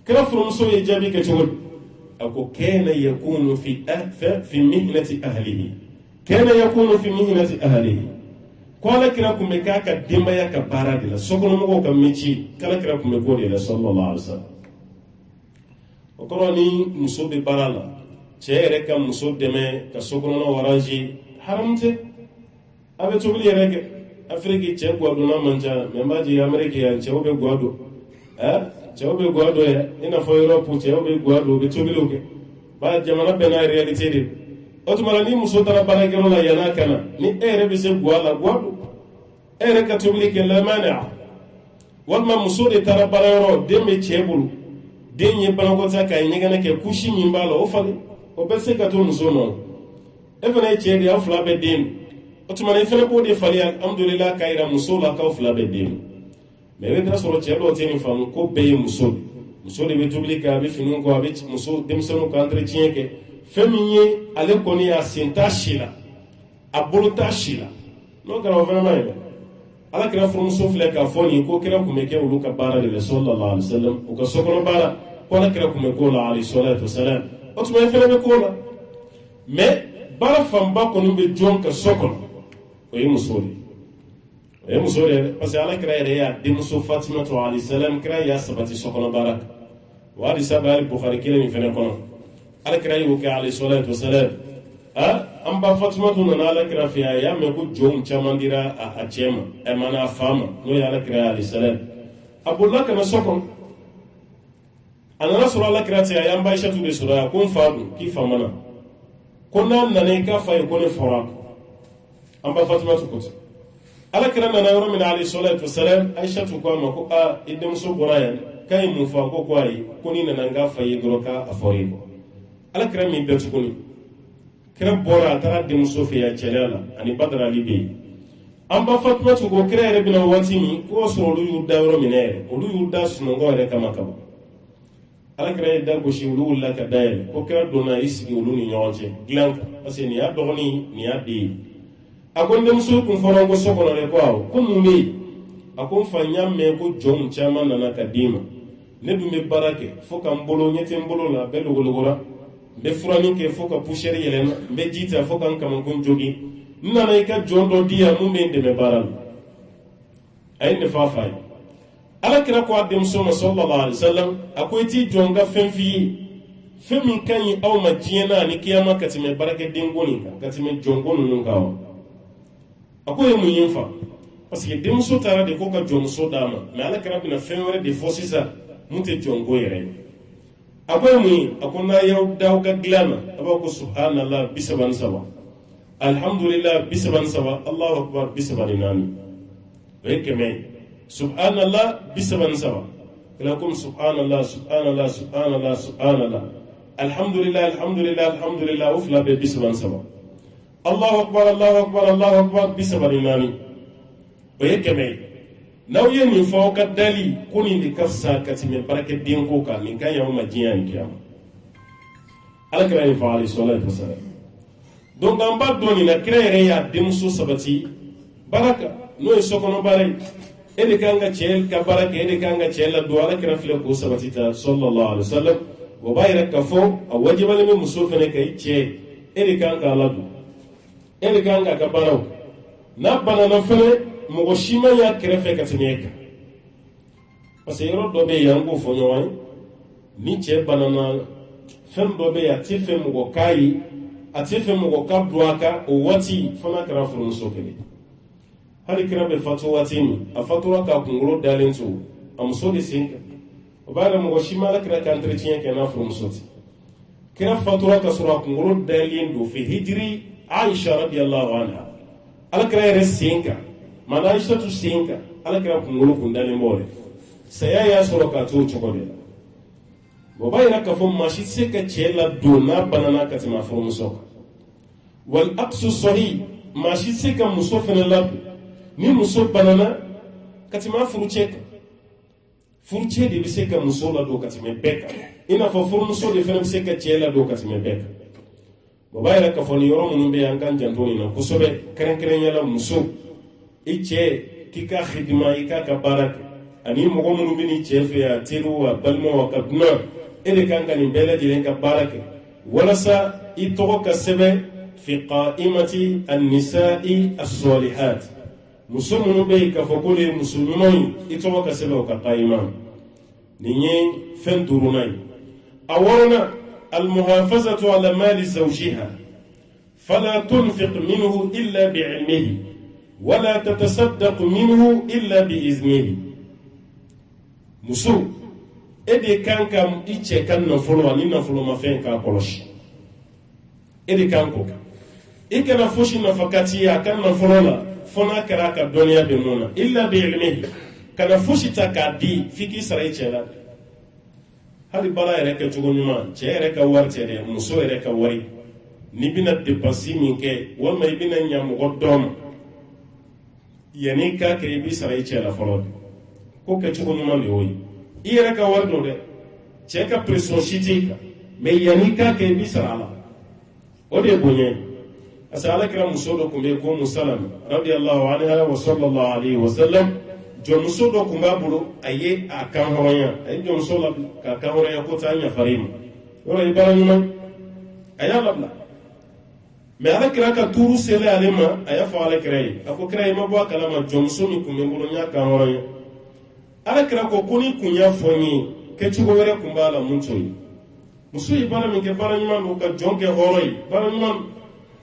kira furumso ye jabi ke chogol ako kana yakunu fi mihnati ahlihi kana yakunu fi mihnati ahlihi kala kira kume ka dimba ya ka bara de la sokono mo ka mechi kala kira kume ko de la sallallahu alaihi wasallam okoro ni muso be barala chere ka muso deme ka sokono no waranji haramte abe tobili yereke afriki che gwado na manja membaji amerika ya che obe gwado che obe gwado ya ina fo europe che obe gwado be tobili oke ba jamana bena reality de otumala ni muso tara bara gero la yana kana ni ere be se gwala gwado ere ka tobili ke la mana walma muso de tara bara yoro deme chebulu denye banako ta kai nyegana ke kushi mimbala o fale o be se ka to muso no e fana che de afla be den otumala fana ko de fale alhamdulillah kaira muso la ka afla be den me be soro che do teni fam ko be muso de be tobili ka be finu ko abe muso dem sonu ka entretien ke feminye ale koni a senta shila abuluta shila no kara vraiment ala kira muso fle ka foni ko kira kumeke ulu ka bara de sallallahu alaihi wasallam o ka sokono bara ko ala kira kumeko la alayhi salatu wasalam otuma fele be ko la mais bara famba ko nimbe jonka sokono o yi musoli parce que ala kira ya de muso fatima to alayhi salam kira ya sabati sokono bara wa di sabal bukhari kila ni fene kono ala kira yu ka alayhi salatu wasalam amba fatima to na ala kira fiya ya me ko jom chamandira a chema e mana fama no ya ala kira alayhi salam abullah kana sokon anana sura ala kira ta ya amba aisha to be sura kun fadu ki famana konna nane ka fa ko ne fora amba fatima to ko ala kira na yoro min alayhi salatu wasalam aisha to ko ma ko idem so borayan kay mu fa ko ai koni na nga fa yidro ka afori ko ala kira mi betu koni kira bora tara de musofiya celala ani badra libi amba fatma to go kira re bina wati mi ko so lu yudda woro minere lu yudda suno go re kama kama ala kira da go shi lu la ka dai ko kira dona isi lu ni nyonje glanka parce ni ya dogoni ni ya di akonde muso kun foro go so kono re ko mu mi akon fanya me ko jom chama nana kadima ne dumbe barake fo kam bolo nyete mbolo la belo gologora be furani ke foka pusher yelena be jita foka kam kon jogi nana ka jondo dia mu me de me baral ay ne fa fay ala kira ko adem so sallallahu alaihi wasallam akoyti jonga fenfi femi kanyi aw majina ni kiyama katime barake dingoni ka katime jongonu nun kawo akoy mu yinfa parce que dem so tara de ko ka jom so dama mais ala kira bina fenwere de fosisa mute jongo yere akwai mu akuna yau dawo ga glana abako subhanallah bisaban sawa alhamdulillah bisaban sawa allahu akbar bisaban nani weke me subhanallah bisaban sawa kalakum subhanallah subhanallah subhanallah subhanallah alhamdulillah alhamdulillah alhamdulillah ufla be bisaban sawa allahu akbar bisaban nani weke me naw ye nin fɔ ka dali ko nin de ka fisa ka tɛmɛ baarakɛden ko kan nin ka y'anw ma diɲɛ ni kiyama ala kira nin fɔ alayhi salatu wasalam donc an b'a dɔn nin na kira yɛrɛ y'a denmuso sabati baraka n'o ye sokɔnɔ baara ye e de kan ka cɛ ka baara kɛ e de kan ka cɛ ladon ala kira filɛ k'o sabati ta sallallahu alaihi wasallam o b'a yɛrɛ ka fɔ a wajibalen bɛ muso fɛnɛ ka i cɛ e de kan k'a ladon e de kan k'a ka baaraw n'a banana fɛnɛ mɔgɔ si ma y'a kɛrɛfɛ ka tɛmɛ e kan parce que yɔrɔ dɔ bɛ yen an b'o fɔ ɲɔgɔn ye ni cɛ banana fɛn dɔ bɛ yen a tɛ fɛ mɔgɔ k'a ye a tɛ fɛ mɔgɔ ka don a kan o waati fana kɛra furumuso kelen hali kira bɛ fatu waati min a fatura k'a kunkolo dalen to a muso de sen kan o b'a yɛrɛ mɔgɔ si ma ala kira ka entretien kɛ n'a furumuso tɛ kira fatura ka sɔrɔ a kunkolo dalen don fi hijiri aisha radiyallahu anha ala kira yɛrɛ sen kan mana aisha tu sen kan ala kira kunkolo kun dalen bɔ de saya y'a sɔrɔ k'a to o cogo de la o b'a yɛrɛ k'a fɔ maa si tɛ se ka cɛ ladon n'a banana ka tɛmɛ a furumuso kan wal aqsu sahih maa si tɛ se ka muso fɛnɛ ladon ni muso banana ka tɛmɛ a furucɛ kan furucɛ de bɛ se ka muso ladon ka tɛmɛ bɛɛ kan i n'a fɔ furumuso de fɛnɛ bɛ se ka cɛ ladon ka tɛmɛ bɛɛ kan babayra ka foni yoro munun be an kan jantoni na kusobe keren yala muso ice kika khidma ika ka barak ani mogo munun be ni chefe ya tiru wa balmo wa kaduna ede kan kan bela jilen ka barak wala sa itogo ka sebe fi qa'imati an-nisa'i as-salihat muso munun be ka fokole musulmai itogo ka sebe ka qa'ima ninye fen durunai awarna المحافظة على مال زوجها فلا تنفق منه إلا بعلمه ولا تتصدق منه إلا بإذنه مسو إدي كان كم إيش كان نفلو أني نفلو ما فين كأقولش إدي كان كوك إيك نفوش نفكاتي كان نفلو لا فنا كراك الدنيا بمونا إلا بعلمه كان نفوش تكادي فيكي سريتش لا hali bala yɛrɛ kɛ cogo ɲuman cɛ yɛrɛ ka wari cɛ dɛ muso yɛrɛ ka wari n'i bɛna dépense min kɛ walima i bɛna ɲa mɔgɔ dɔ ma yanni i k'a kɛ i b'i sara i cɛ la fɔlɔ de ko kɛ cogo ɲuman de y'o ye i yɛrɛ ka wari don dɛ cɛ ka pression si t'i kan mais yanni i k'a kɛ i b'i sara a la o de ye bonya ye parce que alakira muso dɔ tun bɛ yen ko Musalama radiyallahu anha wa sallallahu alayhi wa sallam jɔnmuso dɔ tun b'a bolo a ye a kan hɔrɔnya a ye jɔnmuso labila k'a kan hɔrɔnya ko taa ɲafari ma yɔrɔ ye baara ɲuman a y'a labila mais alakira ka tuuru selen ale ma a y'a fɔ alakira ye a ko kira ye ma bɔ a kalama jɔnmuso min tun bɛ n bolo n y'a kan hɔrɔnya alakira ko ni kun y'a fɔ n ye kɛcogo wɛrɛ tun b'a la mun t'o ye muso ye baara min kɛ baara ɲuman don ka jɔn kɛ hɔrɔn ye baara ɲuman don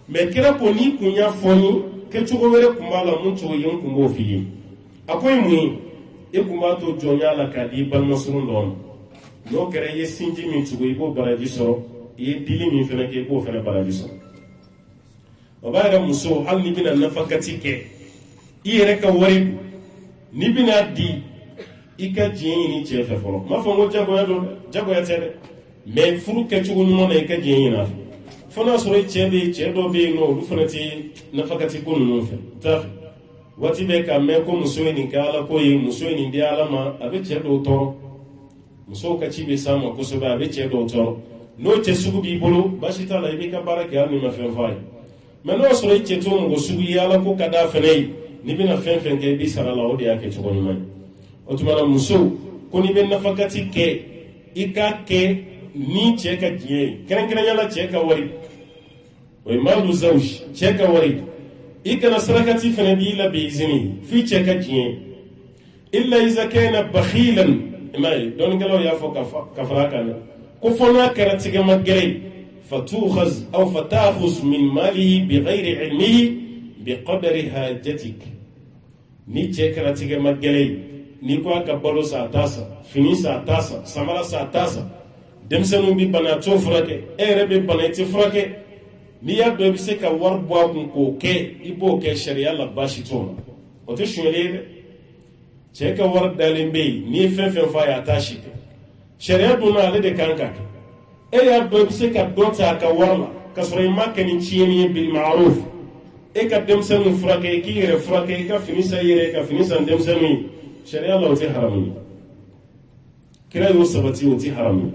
mais kira ko ni kun y'a fɔ n ye kɛcogo wɛrɛ tun b'a la mun t'o ye n kun b'o f'i ye a ko ye mun ye e kun b'a to jɔnya la k'a di balimasurun dɔ ma n'o kɛra i ye sinji min tugu i b'o baraji sɔrɔ i ye dili min fana kɛ i b'o fana baraji sɔrɔ o b'a yɛrɛ muso hali n'i bɛna nafakati kɛ i yɛrɛ ka wari n'i bɛna di i ka diɲɛ ɲini cɛ fɛ fɔlɔ n m'a fɔ n ko jagoya don jagoya tɛ dɛ mais furu kɛcogo ɲuman na i ka diɲɛ ɲini a fɛ fo n'a sɔrɔ cɛ dɔ bɛ yen nɔ olu fana tɛ nafakati ko ninnu fɛ t'a fɛ waati bɛ ka mɛn ko muso ye nin kɛ ala ko ye muso ye nin di ala ma a bɛ cɛ dɔw tɔɔrɔ musow ka ci bɛ s'a ma kosɛbɛ a bɛ cɛ dɔw tɔɔrɔ n'o cɛ sugu b'i bolo baasi t'a la i b'i ka baara kɛ hali ni ma fɛn f'a ye mais n'o sɔrɔ i cɛ t'o mɔgɔ sugu ye ala ko ka d'a fɛnɛ ye n'i bɛna fɛn fɛn kɛ i b'i sara la o de y'a kɛ cogo ɲuman ye o tuma na musow ko n'i bɛ nafakati kɛ i k'a kɛ ni cɛ ka diɲɛ ye kɛrɛnkɛrɛnnenya la cɛ ka wari o ye maalu zawj cɛ ka wari i kana sarakati fana b'i la biizini f'i cɛ ka diɲɛ illa iza kana bakhilan mai dɔnnikɛlaw y'a fɔ ka fara kan ko fɔ n'a kɛra tigɛma gɛrɛ fatukhaz aw fatakhuz min malihi bighayri ilmihi biqadri hajatik ni cɛ kɛra tigɛma gɛrɛ ni ko a ka balo sa a t'a sa fini sa a t'a sa samara sa a t'a sa denmisɛnninw bɛ bana a t'o furakɛ e yɛrɛ bɛ bana i tɛ furakɛ n'i y'a dɔn i bɛ se ka wari bɔ a kun k'o kɛ i b'o kɛ sariya la baasi t'o la o tɛ sonyali ye dɛ cɛ ka wari dalen bɛ yen n'i ye fɛn fɛn f'a ye a t'a si kɛ sariya donna ale de kan ka kɛ e y'a dɔn i bɛ se ka dɔ ta a ka wari la ka sɔrɔ i ma kɛ ni tiɲɛni ye bil ma'ruf e ka denmisɛnninw furakɛ i k'i yɛrɛ furakɛ i ka fini san i yɛrɛ ka fini san denmisɛnninw ye sariya la o tɛ haramu ye kira y'o sabati o tɛ haramu ye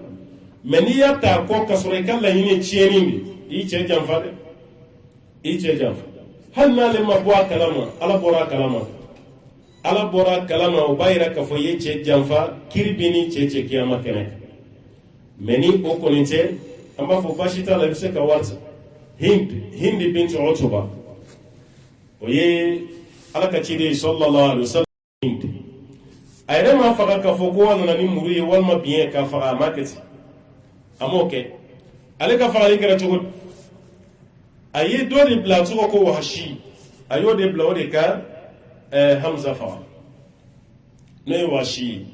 mais n'i y'a ta a kɔ ka sɔrɔ i ka laɲini ye tiɲɛni de i cɛ janfa dɛ i cɛ janfa hali n'ale ma bɔ a kalama ala bɔra a kalama ala bɔra a kalama o b'a yira k'a fɔ i ye cɛ janfa kiri bɛ ni cɛ cɛ kiyama kɛnɛ kan mais ni o kɔni tɛ an b'a fɔ baasi t'a la i bɛ se ka wari ta hindi bintu Utuba o ye ala ka ciden ye sallallahu alaihi wasallam hindi a yɛrɛ ma faga k'a fɔ ko a nana ni muru ye walima biɲɛ k'a faga a ma kɛ ten a m'o kɛ ale ka fagali kɛra cogo di a ye dɔ de bila tɔgɔ ko Wahashi a y'o de bila o de ka Hamza faga n'o ye Wahashi ye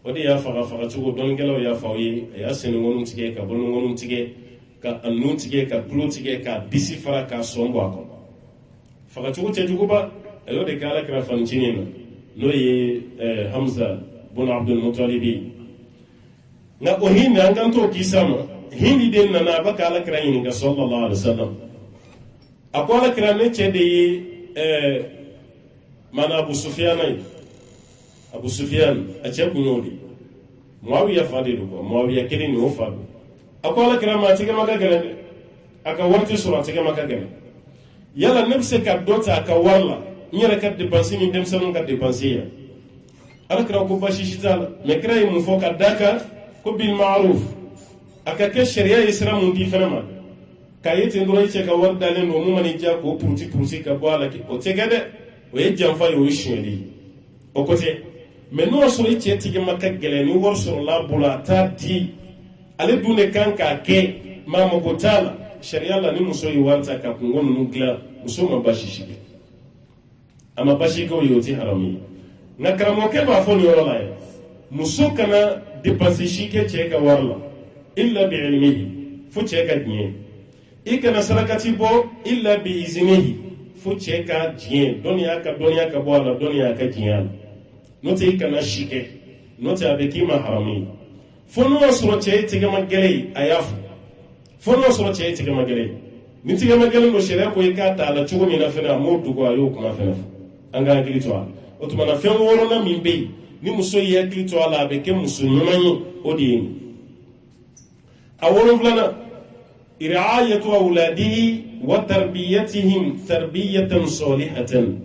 o de y'a faga cogo dɔnnikɛlaw y'a fɔ aw ye a y'a sennkɔniw tigɛ ka bolonkɔniw tigɛ ka a nun tigɛ ka tulo tigɛ k'a disi fara k'a sɔn bɔ a kɔnɔ faga cogo cɛjuguba a y'o de kɛ Alakira fanicinin na n'o ye Hamza bun Abdul Muttalib ye nka o hindi an kan t'o kisa ma hindi de nana a bɛ ka Alakira ɲininka sallallahu alaihi wasallam a ko Alakira ne cɛ de ye mana Abu Sufyan ye Abu Sufyan a cɛ kun y'o de Muawiya fa de don Muawiya kelen ni o fa don a ko Alakira ma a tigɛ ma ka gɛlɛn dɛ aka warti sura tege maka gele yalla nebse ka dota aka walla nyere ka dépenser ni dem sanu ka dépenser ya alakra ko bashi shitala me kray mu foka daka ko bil ma'ruf aka ke sharia islam di fenama kayete ndoro iche ka war dalen no mu mani ja ko purti ka bala ki o tegede o ye jamfa yo shindi o kote me no so iche tigi maka gele ni wor so la bula ta di ale dune kan ka ke mama ko tala sharia la ni muso yi warta ka kungon nugla muso ma bashi shige ama bashi ko yoti harami na karamo ke ba fo ni wala ya muso kana dépenser shike che ka warla illa bi ilmihi fu che ka dien ikana sarakati bo illa bi iznihi fu che ka dien donia ka bo ala donia ka dien note ikana shike note abeki ma harami fo no soro che tege magele ayafu fo no soro che tege magele ni tege magele no shere ko ikata ala chugo ni na fena mo dugo ayo kuma fena anga kilitwa otuma fen woro na mimbe ni muso ye kilitwa ala be ke muso nyumanyi odi aworo flana irayatu awladihi wa tarbiyatihim tarbiyatan salihatan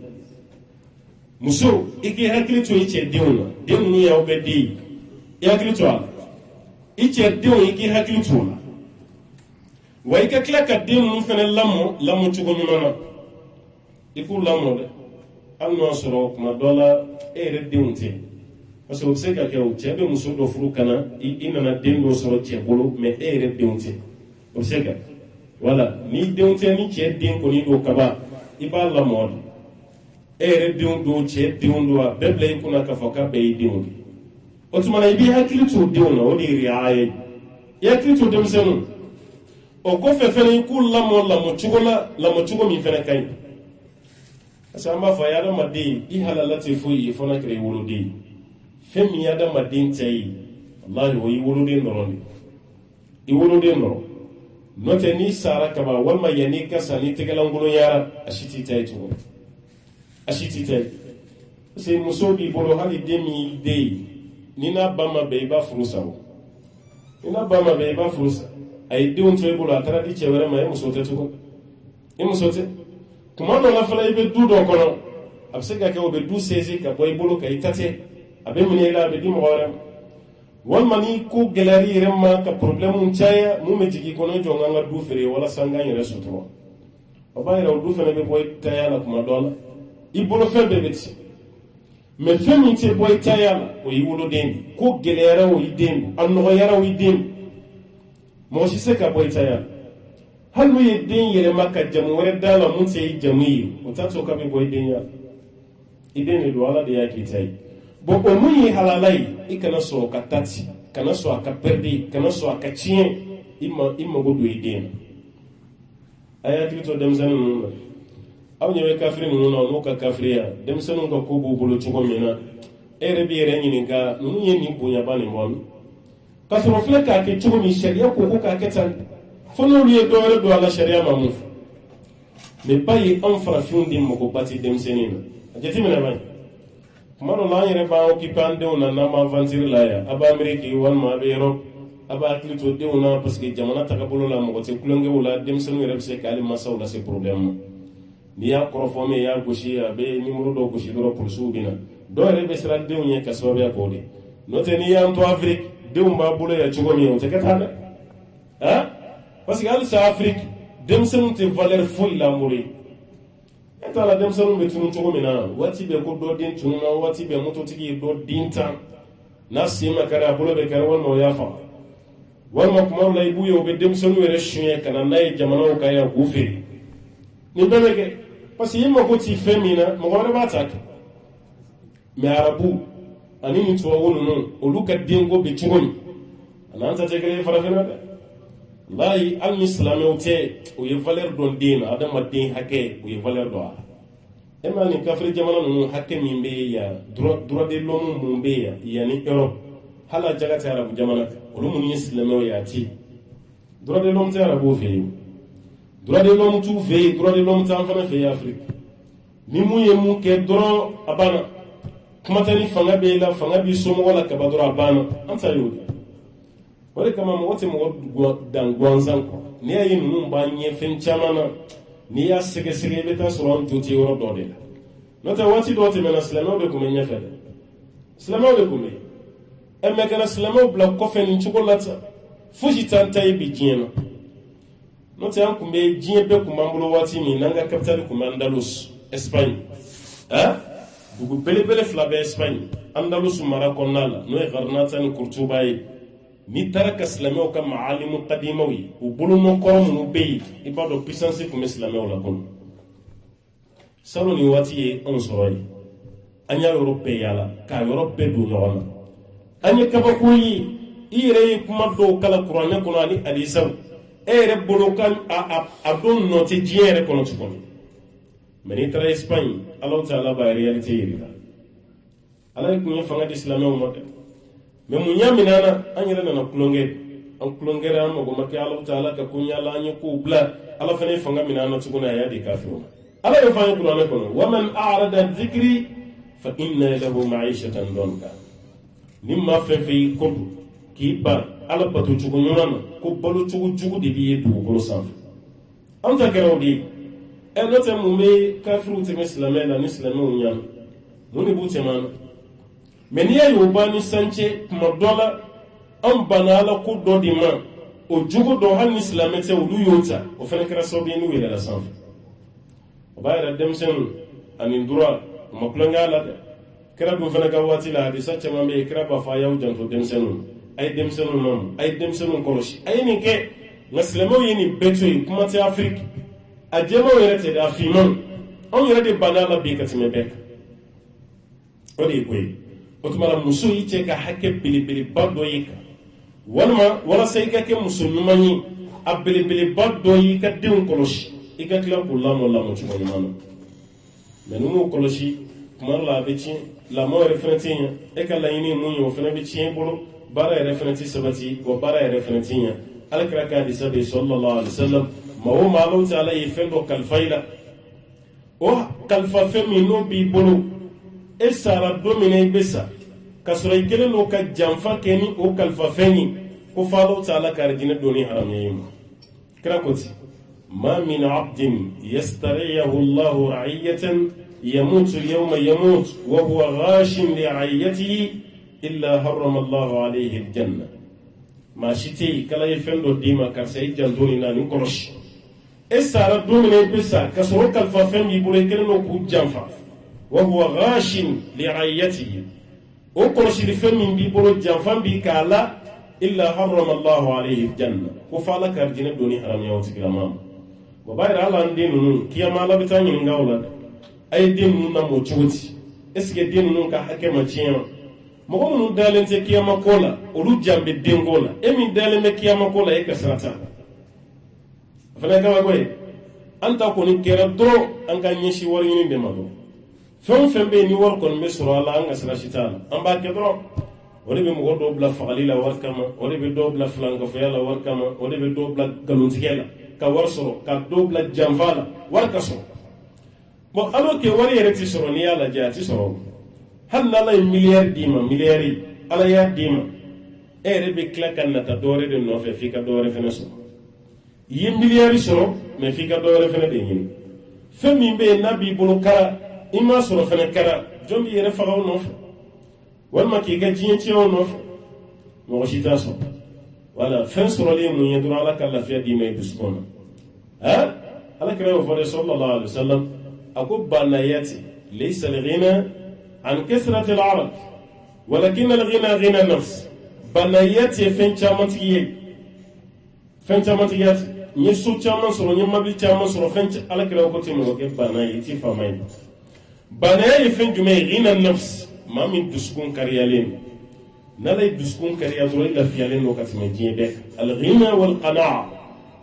muso iki hakilito iche diuna dinu ya obedi ya kilitwa iche diu iki hakilito wa ikakla ka dinu fene lamo chugo nyumana iku lamo de anno soro kuma dola ere diunte parce que c'est que o chebe muso do furu kana inana dendo soro chebolo me ere diunte o sega wala ni diunte ni che din ko ni do kaba iba la mod ere diundo che diundo beble kuna ka foka be diundo o tumana ibi hakilito diuna o di riaye yakilito dem senu o ko fe fene ku lamo chugo mi fene kai asamba fa yada madi I halalati fu yi fona kre wuludi femi yada madin tayi wallahi wo yi wuludi ndorondi I wuludi ndoro note ni sara kaba walma yani kasani tegalangulo yara ashiti tayi to ashiti tayi se musobi bolo hali demi dei nina bama be ba furusa nina bama be ba furusa ay diun to bolo atara di chewere ma musote to musote kuma no la fala ibe du do kono absega ke obe du sezi ka boy bolo ka itate abe mini la be di mo wala wal mani ko gelari remma ka problème chaya mu me jigi kono jonga nga du fere wala sanga nyere sutro baba ira du fere be boy tayala kuma dola I bolo fe be beti me fe mi te boy tayala o yi wolo den ko gelera o yi den anno yara o yi den mo si se ka boy tayala halu ye den yele maka jamu wore dala mun se jamu yi o tato ka be boy den ya iden do ala de ya kitai bo o mun yi halalai ikana so ka tati kana so aka perdi kana so aka chien imma go do iden aya klito dem sanu aw nyewe kafri nu no ka kafriya dem sanu ka ko bo bolo chugo mena ere bi ere nyini ka nu ye ni bunya bani mon ka so fleka ke chugo mi sharia ko ko ka ketan fono liye doore do ala sharia mamu ne bayi an farafin din mako bati dem senina ajeti mena bay mano la yere ba o ki pande ona na ma avancer la ya aba amerique wan ma be europe aba klito de ona parce que jamana takabolo la mako te kulonge wala dem senu yere se kali masaw la se problème ni ya korofome ya goshi ya be numéro do goshi do pour subina do yere be sera de onye ka so be akode note ni ya to afrique de umba bulo ya chugo mi on te katana ha parce que al sa afrique dem senu te valeur foy la muri eta la dem senu be tunu chugo mi na wati be ko do din tunu na wati be moto tigi do din tan na sima kara bulo be kara won no ya fa wal ma kuma la ibu yo be dem senu yere shie kana nay jamana o kaya gufi ni bemeke parce que yima ko ti femina mo ko ba tak me arabu ani ni to wonu no oluka dingo be chugoni ananta te kare farafina da wallahi al islam yote o ye valeur don din adama din hake o ye valeur do e ma ni kafri jamana no hake mi be ya droit de l'homme mo be ya yani europe hala jagata arabu jamana o lu mun islam yo ya ti droit de l'homme te arabu fe droit de l'homme tout fait droit de l'homme tan fana fait Afrique ni mu ye mu ke doro abana kuma tani fanga be la fanga bi so mo wala ka ba doro abana anta yodi wala kama mo wote mo dan gwanzan ko ni ya yi ninnu b'a ɲɛ fɛn caman na n'i y'a sɛgɛsɛgɛ i bɛ taa sɔrɔ an jo tɛ yɔrɔ dɔ de la n'o tɛ waati dɔw tɛmɛna silamɛw de tun bɛ ɲɛfɛ dɛ silamɛw de tun bɛ yen mɛ kana silamɛw bila kɔfɛ nin cogo la tan fosi t'an ta ye bi diɲɛ na n'o tɛ an tun bɛ diɲɛ bɛɛ tun b'an bolo waati min n'an ka capitale tun bɛ Andalus Espagne dugu belebele fila bɛ Espagne Andalus mara kɔnɔna la n'o ye Garnata ni Kurtuba ye n'i taara ka silamɛw ka maalimu kadimaw ye u bolonɔkɔrɔ minnu bɛ yen i b'a dɔn puissance tun bɛ silamɛw la kɔnɔ salon nin waati ye anw sɔrɔ ye an y'a yɔrɔ bɛɛ yaala k'a yɔrɔ bɛɛ don ɲɔgɔn na an ye kabako ye i yɛrɛ ye kuma dɔw kala kuranɛ kɔnɔ ani hadisaw e yɛrɛ bolo kan a don nɔ tɛ diɲɛ yɛrɛ kɔnɔ tuguni mɛ n'i taara Espagne Alahu Taala b'a réalité yir'i la ala ye kun ye fanga di silamɛw ma dɛ mɛ mun y'a minɛ an na an yɛrɛ nana tulonkɛ an tulonkɛra an mago ma kɛ Alahu Taala ka ko ɲala an ye kow bila ala fana ye fanga minɛ an na tuguni a y'a di kafiriw ma ala ye fanga kuranɛ kɔnɔ wa man a'rada an dhikri fa inna lahu ma'ishatan danka ni ma fɛn fɛn y'i kɔ don k'i ban ala bato cogo ɲuman na ko balo cogo jugu de b'i ye dugukolo sanfɛ an ta kɛra o de ye n'o tɛ mun bɛ kafiriw tɛmɛ silamɛ la ni silamɛw ɲana mun de b'u tɛmɛ an na mɛ n'i y'a ye o b'a ni sancɛ tuma dɔ la an banna ala ko dɔ de ma o jogo dɔ hali ni silamɛ tɛ olu y'o ta o fana kɛra sababu ye n'u yɛlɛla sanfɛ o b'a yɛrɛ denmisɛnninw ani dura o ma tulonkɛ a la dɛ kira dun fana ka waati la hadisa caman bɛ yen kira b'a fɔ a y'aw janto denmisɛnninw a ye denmisɛnninw naamu a ye denmisɛnninw kɔlɔsi a ye nin kɛ nka silamɛw ye nin bɛɛ to yen kuma tɛ Afiriki a jɛmaw yɛrɛ tɛ dɛ a finmanw anw yɛrɛ de banna a la bi ka tɛmɛ bɛɛ kan o de ye ko ye o tuma na muso y'i cɛ ka hakɛ belebeleba dɔ ye kan walima walasa i ka kɛ muso ɲuman ye a belebeleba dɔ y'i ka denw kɔlɔsi i ka tila k'u lamɔ cogo ɲuman na mɛ ni m'o kɔlɔsi tuma dɔ la a bɛ tiɲɛ lamɔ yɛrɛ fana tɛ ɲɛ e ka laɲini ye mun ye o fana bɛ tiɲɛ i bolo baara yɛrɛ fana tɛ sabati wa baara yɛrɛ fana tɛ ɲɛ alakira ka hadisa bɛ sallallahu alaihi wasallam maa o maa Alahu Taala ye fɛn dɔ kalifa i la o kalifa fɛn min n'o b'i bolo e sara don min na i bɛ sa ka sɔrɔ i kɛlen don ka janfa kɛ ni o kalifa fɛn ye ko fɔ Alahu Taala ka arijinɛ donni haramuya i ma kira ko ten ma min abdin yastariyahu Allahu ra'iyatan yamutu yawma yamut wa huwa ghashin li ra'iyatihi illa harrama Allahu alayhi aljanna maa si tɛ yen k'Ala ye fɛn dɔ d'i ma karisa i janto nin na nin kɔlɔsi e sara don min na i bɛ sa ka sɔrɔ kalifa fɛn b'i bolo i kɛlen don k'u janfa wa huwa ghashin li ra'iyatihi o kɔlɔsili fɛn min b'i bolo janfan b'i k'a la illa harrama Allahu alayhi aljanna ko fɔ Ala ka arijinɛ donni haramuya o tigilama ma o b'a yira ala an den ninnu kiyama Ala bɛ taa ɲininka o la dɛ a ye den ninnu lamɔ cogo di est-ce que den ninnu ka hakɛ ma tiɲɛ wa mɔgɔ minnu dalen tɛ kiyama ko la olu jan bɛ den ko la e min dalen bɛ kiyama ko la e ka sira t'a la o fana ye kabako ye an ta kɔni kɛra dɔrɔn an ka ɲɛsin wari ɲini de ma dɔrɔn fɛn o fɛn bɛ yen ni wari kɔni bɛ sɔrɔ a la an ka sira si t'a la an b'a kɛ dɔrɔn o de bɛ mɔgɔ dɔw bila fagali la wari kama o de bɛ dɔw bila filankɔfɔya la wari kama o de bɛ dɔw bila nkalontigɛ la ka wari sɔrɔ ka dɔw bila janfa la wari ka sɔrɔ bon alors que wari yɛrɛ tɛ sɔrɔ n'i y'a lajɛ a tɛ sɔrɔ hali n'Ala ye miliyari d'i ma miliyari Ala y'a d'i ma e yɛrɛ bɛ tila ka nata dɔwɛrɛ de nɔfɛ f'i ka dɔwɛrɛ fana sɔrɔ i ye miliyari sɔrɔ mais f'i ka dɔwɛrɛ fana de ɲini fɛn min bɛ yen n'a b'i bolo kara i m'a sɔrɔ fana kara jɔn b'i yɛrɛ faga o nɔfɛ walima k'i ka diɲɛ tiɲɛ o nɔfɛ mɔgɔ si t'a sɔrɔ wala fɛn sɔrɔli ye mun ye dɔrɔn Ala ka lafiya d'i ma i dusukun na Ala kira y'o fɔ de sallallahu alaihi wasallam a ko banayati laysa al-ghina an kasrati al-arad walakin al-ghina ghina an-nafs banayati ye fɛn caman tigi ye fɛn caman tigi ye n ye so caman sɔrɔ n ye mabili caman sɔrɔ fɛn Ala kira ko ten mɔgɔ kɛ bana ye i t'i faama ye banaya ye fɛn jumɛn ye ghina an-nafs maa min dusukun kariyalen n'Ala ye dusukun kariya dɔrɔn i lafiyalen don ka tɛmɛ diɲɛ bɛɛ kan al-ghina wal-qana'a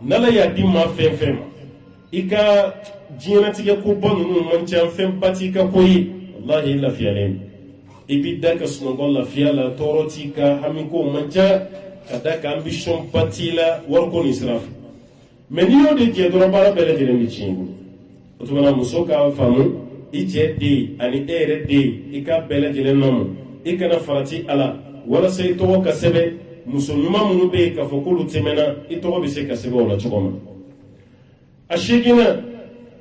n'Ala y'a di maa fɛn fɛn ma i ka diɲɛlatigɛ ko ba ninnu man ca fɛn ba t'i ka ko ye wallahi i lafiyalen i b'i da ka sunɔgɔ lafiya la tɔɔrɔ t'i ka hami ko man ca ka da ka ambition ba t'i la wariko nin sira fɛ mais n'i y'o de jɛ dɔrɔn baara bɛɛ lajɛlen bɛ tiɲɛ i bolo o tuma na muso k'a faamu i cɛ den ani e yɛrɛ den i ka bɛɛ lajɛlen nɔmɔ i kana farati a la walasa i tɔgɔ ka sɛbɛn musulman minnu bɛ yen k'a fɔ k'olu tɛmɛna i tɔgɔ bɛ se ka sɛbɛn o la cogo min a seginna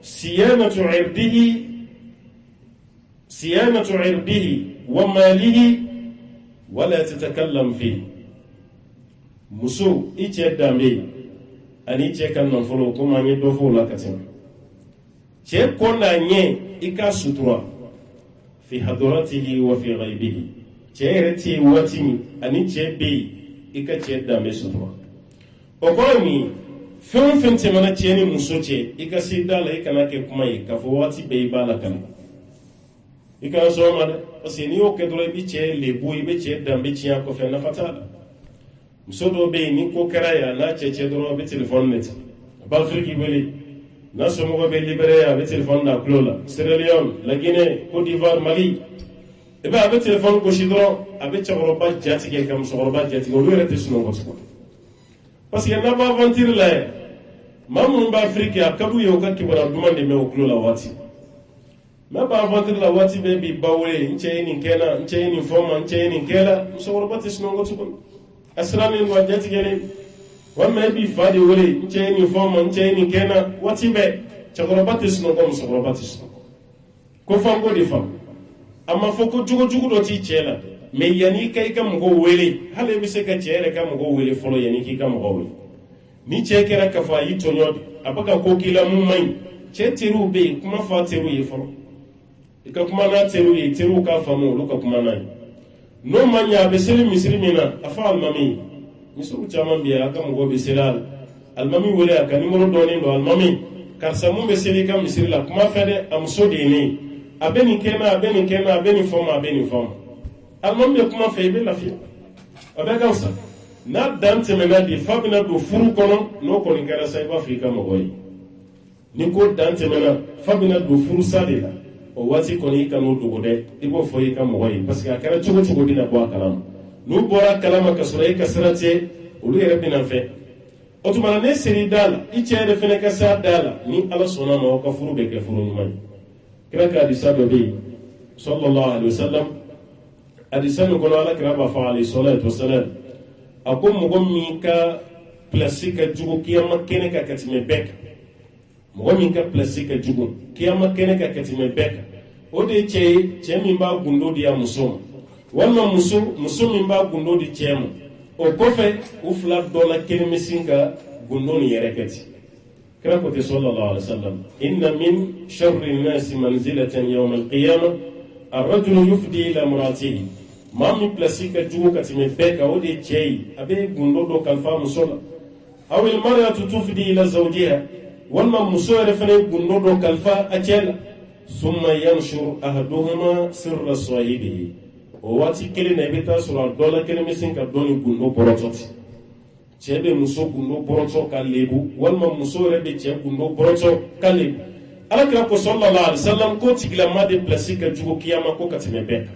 siyanatu irdihi wa malihi wala tatakallam fi muso i cɛ danbe ani cɛ ka nafolo komi an ye dɔ fɔ o la ka tɛmɛ cɛ kɔ n'a ɲɛ i ka sutura fi hadaratihi wa fi ghaibihi cɛ yɛrɛ tɛ yen waati min ani cɛ bɛ yen i ka cɛ danbe sutura o kɔrɔ min fɛn o fɛn tɛmɛna cɛ ni muso cɛ i ka se da la i kana kɛ kuma ye k'a fɔ waati bɛɛ i b'a la kana i kana sɔn o ma dɛ parce que n'i y'o kɛ dɔrɔn i bɛ cɛ lebu i bɛ cɛ danbe tiɲɛ kɔfɛ nafa t'a la muso dɔw bɛ yen ni ko kɛra yan n'a cɛ dɔrɔn a bɛ telefɔni de ta a b'a firi k'i wele n'a somɔgɔ bɛ libéré a bɛ telefɔni da kulo la Sierra Leone La Guinée Côte d'Ivoire Mali i b'a a bɛ telefɔni gosi dɔrɔn a bɛ cɛkɔrɔba jatigɛ ka musokɔrɔba jatigɛ olu yɛrɛ tɛ sunɔgɔ tuguni parce que n'a b'a aventure la yɛ maa minnu b'a Afrique a ka d'u ye u ka kibaruya duman de mɛn o kulo la waati n'a b'a aventure la waati bɛɛ b'i ba wele n cɛ ye nin kɛ na n cɛ ye nin fɔ n ma n cɛ ye nin kɛ la musokɔrɔba tɛ sunɔgɔ tuguni a sirannen don a jatigɛlen walima e b'i fa de wele n cɛ ye nin fɔ n ma n cɛ ye nin kɛ na waati bɛɛ cɛkɔrɔba tɛ sunɔgɔ musokɔrɔba tɛ sunɔgɔ ko f'an k'o de faamu a ma fɔ ko jogo jugu dɔ t'i cɛ la mais yanni i ka mɔgɔw wele hali i bɛ se ka cɛ yɛrɛ ka mɔgɔw wele fɔlɔ yanni k'i ka mɔgɔw wele ni cɛ kɛra k'a fɔ a y'i tɔɲɔ a bɛ ka ko k'i la mun man ɲi cɛ teriw bɛ yen kuma fɔ a teriw ye fɔlɔ i ka kuma n'a teriw ye teriw k'a faamu olu ka kuma n'a ye n'o ma ɲɛ a bɛ seli misiri min na a fɔ alimami misiriw caman bɛ yen a ka mɔgɔw bɛ seli a la alimami wele a ka nimoro dɔɔnin don alimami karisa mun bɛ seli i ka misiri la kuma fɛ dɛ a muso de ye ne ye a bɛ nin kɛ n na a bɛ nin kɛ n na a bɛ nin fɔ n ma a bɛ nin fɔ n ma alimami bɛ kuma fɛ i bɛ lafiya a bɛ ka fisa n'a dan tɛmɛna de fa bɛna don furu kɔnɔ n'o kɔni kɛra sa i b'a fɔ i ka mɔgɔ ye ni ko dan tɛmɛna fa bɛna don furusa de la o waati kɔni i kan'o dogo dɛ i b'o fɔ i ka mɔgɔ ye parce que a kɛra cogo cogo bɛna bɔ a kalama n'u bɔra a kalama ka sɔrɔ e ka sira tɛ olu yɛrɛ bɛna fɛ o tuma na ne seri da la i cɛ yɛrɛ fɛnɛ ka s'a da la ni ala sɔnna ma aw ka furu bɛ kɛ furu ɲuman ye kira ka hadisa dɔ bɛ yen sallallahu alaihi wasallam hadisa min kɔnɔ ala kira b'a fɔ alayhi salatu wasalam a ko mɔgɔ min ka pilasi ka jugu kiyama kɛnɛ kan ka tɛmɛ bɛɛ kan mɔgɔ min ka pilasi ka jugu kiyama kɛnɛ kan ka tɛmɛ bɛɛ kan o de ye cɛ ye cɛ min b'a gundo di a muso ma walima muso min b'a gundo di cɛ ma o kɔfɛ u fila dɔ la kelen bɛ sin ka gundo nin yɛrɛ kɛ ten kira ko ten sallallahu alaihi wasallam inna min sharri nasi manzilatan yawm al-qiyamah ar-rajulu yufdi ila imra'atihi maa min pilasi ka jugu ka tɛmɛ bɛɛ kan o de ye cɛ ye a bɛ gundo dɔ kalifa muso la aw al-mar'atu tufdi ila zawjiha walima muso yɛrɛ fana ye gundo dɔ kalifa a cɛ la summa yanshur ahaduhuma sirra sahibihi o waati kelen na i bɛ taa sɔrɔ a dɔ la kelen bɛ sin ka dɔ ni gundo bɔrɔtɔ ten cɛ bɛ muso gundo bɔrɔtɔ ka lebu walima muso yɛrɛ bɛ cɛ gundo bɔrɔtɔ ka lebu alakira ko sallallahu alaihi wasallam ko tigilama de pilasi ka jugu kiyama ko ka tɛmɛ bɛɛ kan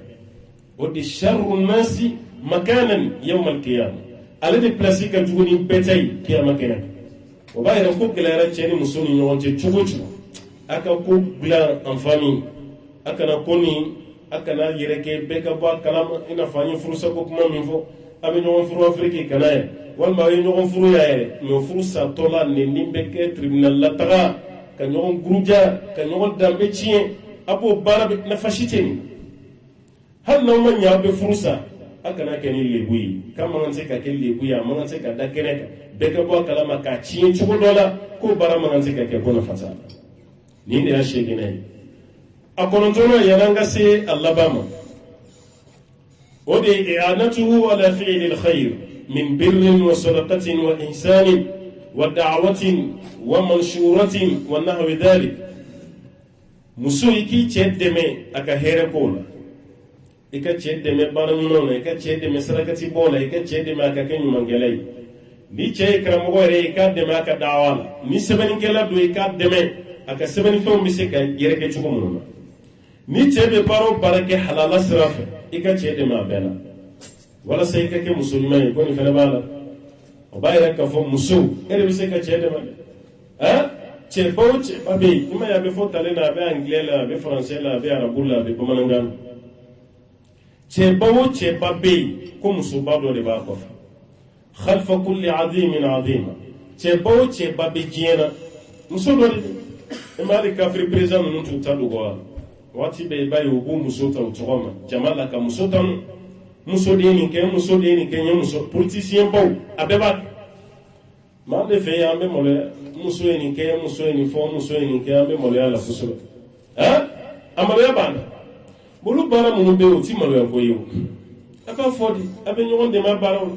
o de sharru nasi makanan yawm al-qiyamah ale de pilasi ka jugu ni bɛɛ ta ye kiyama kɛnɛ kan o b'a yɛrɛ ko gɛlɛyara cɛ ni muso ni ɲɔgɔn cɛ cogo cogo a ka ko dilan en famille a kana ko nin a kana yɛrɛ kɛ bɛɛ ka bɔ a kalama i n'a fɔ an ye furusako kuma min fɔ a bɛ ɲɔgɔn furu Afiriki kana yɛ walima a ye ɲɔgɔn furu ya yɛrɛ mais furu satɔ la nɛni bɛ kɛ tribunal la taga ka ɲɔgɔn guruja ka ɲɔgɔn danbe tiɲɛ a b'o baara bɛ nafa si tɛ nin hali n'aw ma ɲɛ a bɛ furu sa a kana kɛ ni lebu ye k'a man kan se ka kɛ lebu ye a man kan se ka da kɛnɛ kan bɛɛ ka bɔ a kalama k'a tiɲɛ cogo dɔ la k'o baara man kan se ka kɛ ko nafa t'a la nin de y'a seginna ye a kɔnɔntɔnna yan'an ka se a laban ma o de ye i'anatuhu ala fi'li al-khayr min birrin wa sadaqatin wa ihsanin wa da'watin wa manshuratin wa nahwi dhalik muso i k'i cɛ dɛmɛ a ka hɛrɛ ko la i ka cɛ dɛmɛ baara ɲumanw na i ka cɛ dɛmɛ sarakati bɔ la i ka cɛ dɛmɛ a ka kɛ ɲumankɛla ye ni cɛ ye karamɔgɔ yɛrɛ ye i k'a dɛmɛ a ka da'wa la ni sɛbɛnnikɛla don i k'a dɛmɛ a ka sɛbɛnnifɛnw bɛ se ka yɛrɛkɛ cogo minnu na ni cɛ bɛ baara o baara kɛ halala sira fɛ i ka cɛ dɛmɛ a bɛɛ la walasa i ka kɛ muso ɲuman ye ko nin fana b'a la o b'a yɛrɛ k'a fɔ muso e de bɛ se ka cɛ dɛmɛ dɛ cɛba o cɛba bɛ yen i ma ye a bɛ fɔ tale la a bɛ angilɛ la a bɛ faransɛ la a bɛ arabu la a bɛ bamanankan na cɛba o cɛba bɛ yen ko musoba dɔ de b'a kɔfɛ khalfa kulli azimin azima cɛba o cɛba bɛ diɲɛ na muso dɔ de imali kafiri président ninnu t'u ta dogo wa waati bɛɛ i b'a ye u b'u muso ta o tɔgɔ ma jama la ka muso tanu muso de ye nin kɛ muso de ye nin kɛ n ye muso politicien baw a bɛɛ b'a kɛ maa de fɛ yan an bɛ maloya muso ye nin kɛ muso ye nin fɔ muso ye nin kɛ an bɛ maloya la kosɛbɛ a maloya b'an na olu baara minnu bɛ yen o ti maloya ko ye o a k'a fɔ di a bɛ ɲɔgɔn dɛmɛ a baaraw la